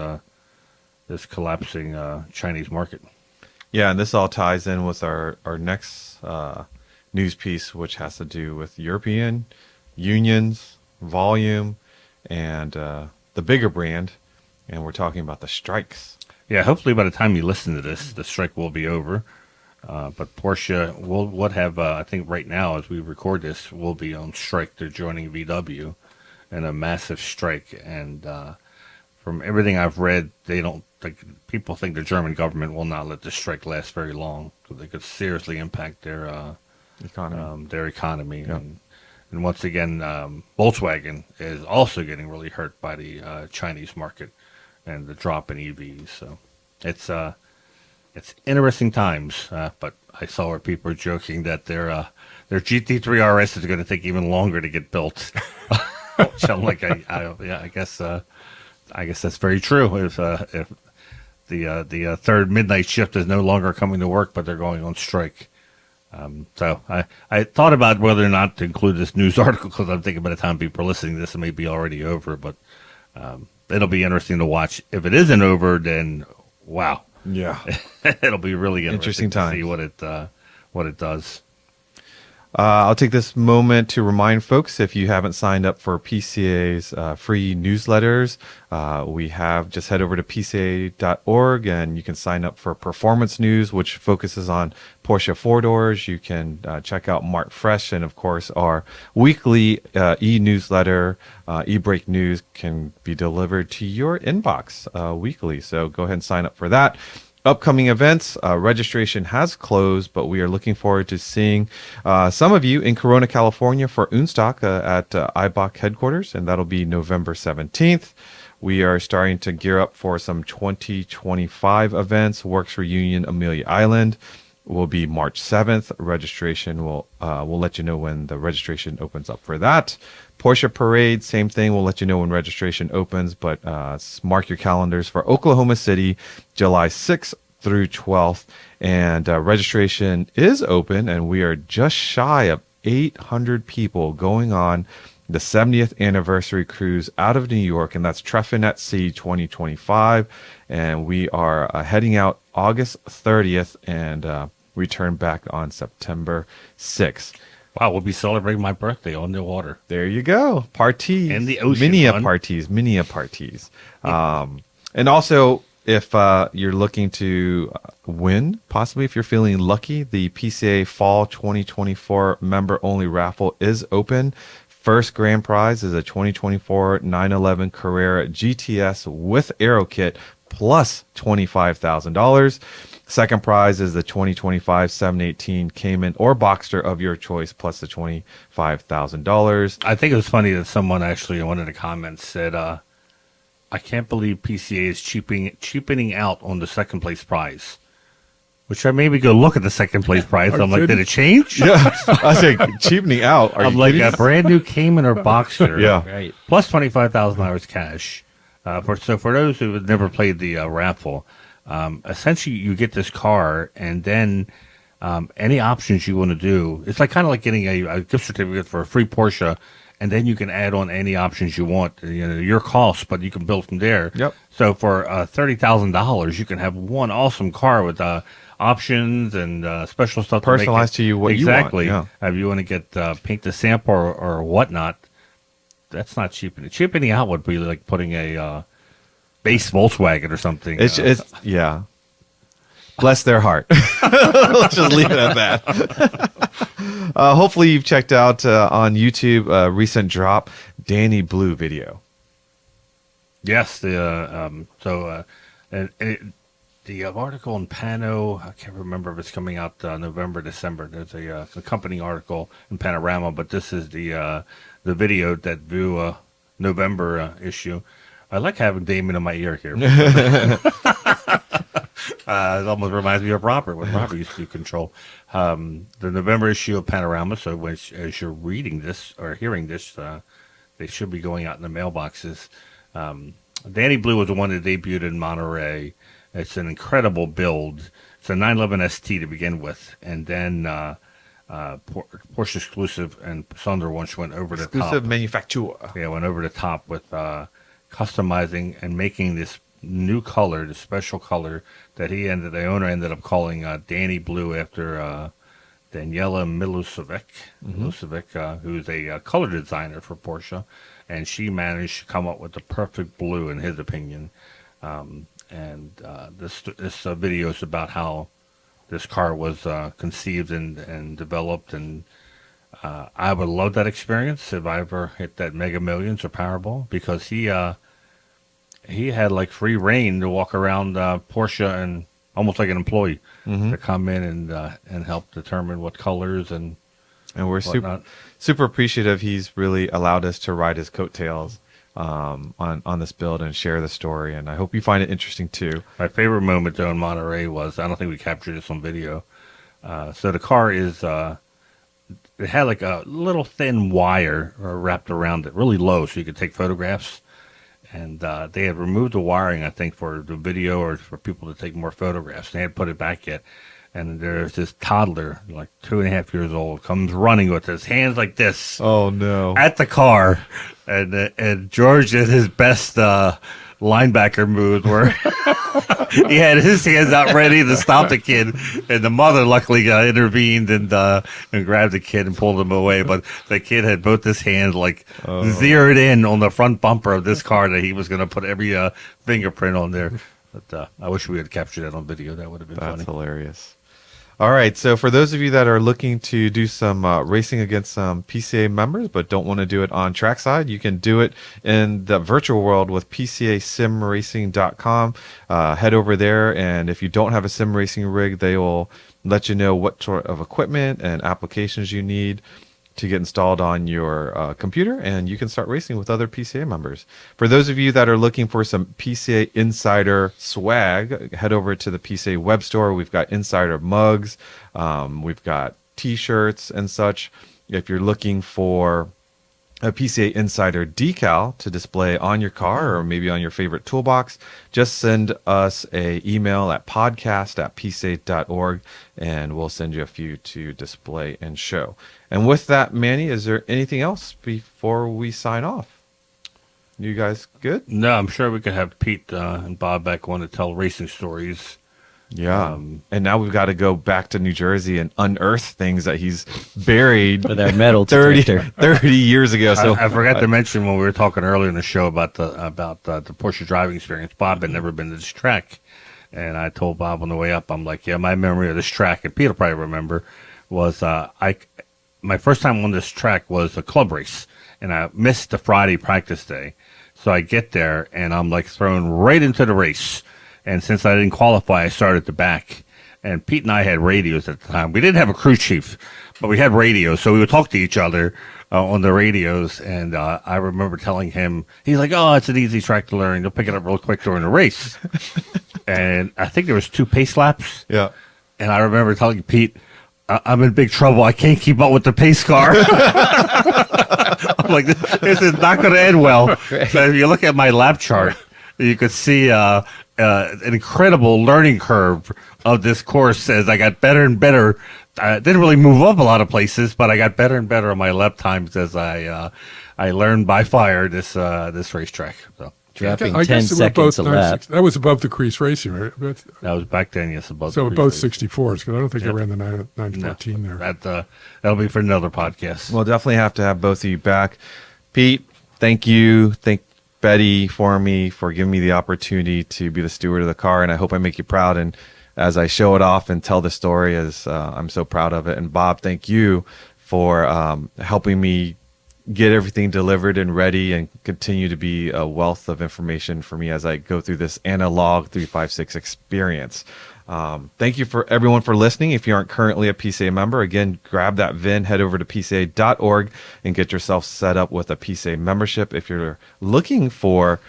collapsing Chinese market. Yeah, and this all ties in with our next news piece, which has to do with European unions, volume, and the bigger brand. And we're talking about the strikes. Yeah, hopefully by the time you listen to this, the strike will be over. But Porsche would have, I think right now as we record this, will be on strike. They're joining VW in a massive strike. And from everything I've read, people think the German government will not let the strike last very long. So they could seriously impact their economy. Yeah. And once again, Volkswagen is also getting really hurt by the Chinese market and the drop in EVs. So it's interesting times, but I saw where people are joking that their GT3 RS is going to take even longer to get built. Which I'm like, I guess that's very true. If the third midnight shift is no longer coming to work, but they're going on strike. So I thought about whether or not to include this news article because I'm thinking by the time people are listening to this, it may be already over. But it'll be interesting to watch. If it isn't over, then wow. Yeah. It'll be really interesting to times. see what it does. I'll take this moment to remind folks, if you haven't signed up for PCA's free newsletters, we have just head over to pca.org and you can sign up for Performance News, which focuses on Porsche 4-doors. You can check out Mart Fresh, and of course our weekly e-newsletter, e-break news can be delivered to your inbox weekly. So go ahead and sign up for that. Upcoming events, registration has closed, but we are looking forward to seeing some of you in Corona, California for Unstock at IBOC headquarters, and that'll be November 17th. We are starting to gear up for some 2025 events. Works Reunion Amelia Island will be March 7th. Registration we'll let you know when the registration opens up for that. Porsche Parade, same thing. We'll let you know when registration opens, but mark your calendars for Oklahoma City, July 6th through 12th. And registration is open, and we are just shy of 800 people going on the 70th anniversary cruise out of New York, and that's Treffin at Sea 2025. And we are heading out August 30th and return back on September 6th. Wow, we'll be celebrating my birthday on the water. There you go. Parties. In the ocean. Mini parties. And also, if you're looking to win, possibly if you're feeling lucky, the PCA Fall 2024 member-only raffle is open. First grand prize is a 2024 911 Carrera GTS with Aero Kit plus $25,000. Second prize is the 2025 718 Cayman or Boxster of your choice plus the $25,000. I think it was funny that someone actually in one of the comments said, I can't believe PCA is cheapening out on the second place prize. Which I maybe go look at the second place prize. I'm like, did it change? Yeah, I was like, cheapening out. I'm like, a brand new Cayman or Boxster. Yeah. Right. Plus $25,000 cash. So for those who have never played the raffle, essentially you get this car and then any options you want to do. It's like kind of like getting a gift certificate for a free Porsche, and then you can add on any options you want. Your cost, but you can build from there. Yep. So for $30,000, you can have one awesome car with options and special stuff Personalized to you what you want. Exactly. Yeah. If you want to get paint the sample or whatnot, that's not cheapening. Cheapening out would be like putting a base Volkswagen or something. It's yeah. Bless their heart. Let's just leave it at that. Hopefully you've checked out on YouTube a recent drop, Danny Blue video. Yes, the article in Pano, I can't remember if it's coming out November, December. There's a accompanying article in Panorama, but this is the video that view November issue. I like having Damon in my ear here. It almost reminds me of Robert when Robert used to do control. The November issue of Panorama. So as you're reading this or hearing this, they should be going out in the mailboxes. Danny Blue was the one that debuted in Monterey. It's an incredible build. It's a 911 ST to begin with, and then Porsche exclusive and Sonder once went over the top. Exclusive manufacturer. Yeah, went over the top with customizing and making this new color, the special color that the owner ended up calling Danny Blue after Daniela Milosevic, who's a color designer for Porsche, and she managed to come up with the perfect blue in his opinion. This video is about how this car was conceived and developed, and I would love that experience if I ever hit that Mega Millions or Powerball, because he had like free reign to walk around Porsche and almost like an employee to come in and help determine what colors and we're super appreciative. He's really allowed us to ride his coattails on this build and share the story, and I hope you find it interesting too. My favorite moment though in Monterey was, I don't think we captured this on video. So the car is it had like a little thin wire wrapped around it, really low, so you could take photographs. And they had removed the wiring, I think, for the video or for people to take more photographs. They hadn't put it back yet. And there's this toddler, like 2.5 years old, comes running with his hands like this. Oh, no. At the car. And George did his best linebacker move where he had his hands out ready to stop the kid. And the mother luckily intervened and grabbed the kid and pulled him away. But the kid had both his hands zeroed in on the front bumper of this car that he was going to put every fingerprint on there. But I wish we had captured that on video. That would have been funny. That's hilarious. All right, so for those of you that are looking to do some racing against some PCA members but don't want to do it on trackside, you can do it in the virtual world with PCASimRacing.com. Head over there, and if you don't have a sim racing rig, they will let you know what sort of equipment and applications you need to get installed on your computer, and you can start racing with other PCA members. For those of you that are looking for some PCA Insider swag, head over to the PCA web store. We've got Insider mugs, we've got t-shirts and such. If you're looking for a PCA Insider decal to display on your car or maybe on your favorite toolbox, just send us a email at podcast@pca.org and we'll send you a few to display and show. And with that, Manny, is there anything else before we sign off? You guys good? No, I'm sure we could have Pete and Bob back on to tell racing stories. Yeah. And now we've got to go back to New Jersey and unearth things that he's buried with our metal 30 years ago. So I forgot to mention when we were talking earlier in the show about the Porsche Driving Experience. Bob had never been to this track, and I told Bob on the way up, I'm like, yeah, my memory of this track, and Pete will probably remember, was my first time on this track was a club race, and I missed the Friday practice day. So I get there, and I'm like thrown right into the race. And since I didn't qualify, I started at the back. And Pete and I had radios at the time. We didn't have a crew chief, but we had radios. So we would talk to each other on the radios. And I remember telling him, he's like, oh, it's an easy track to learn. You'll pick it up real quick during the race. And I think there was 2 pace laps. Yeah. And I remember telling Pete, I'm in big trouble. I can't keep up with the pace car. I'm like, this is not going to end well. Right. So if you look at my lap chart, you could see an incredible learning curve of this course as I got better and better. I didn't really move up a lot of places, but I got better and better on my lap times as I learned by fire this racetrack. So dropping I 10 guess they were seconds a both lap. that was above the crease racing, right? that was back then, yes. Above So the both crease. 64s, because I don't think Yep. I ran the 914 there. That'll be for another podcast. we'll definitely have to have both of you back. Pete, thank you. Thank Betty for giving me the opportunity to be the steward of the car. And I hope I make you proud. And as I show it off and tell the story, as I'm so proud of it. And Bob, thank you for helping me get everything delivered and ready and continue to be a wealth of information for me as I go through this analog 356 experience. Thank you for everyone for listening. If you aren't currently a PCA member, again, grab that VIN, head over to PCA.org and get yourself set up with a PCA membership. If you're looking for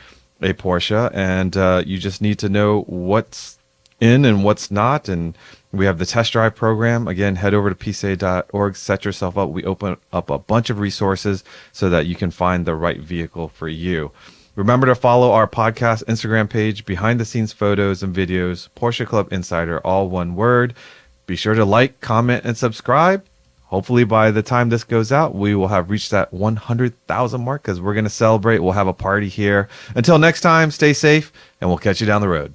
a Porsche and you just need to know what's in and what's not, and we have the test drive program. Again, head over to PCA.org, set yourself up. We open up a bunch of resources so that you can find the right vehicle for you. Remember to follow our podcast Instagram page, behind the scenes photos and videos, Porsche Club Insider, all one word. Be sure to like, comment, and subscribe. Hopefully by the time this goes out, we will have reached that 100,000 mark because we're going to celebrate. We'll have a party here. Until next time, stay safe, and we'll catch you down the road.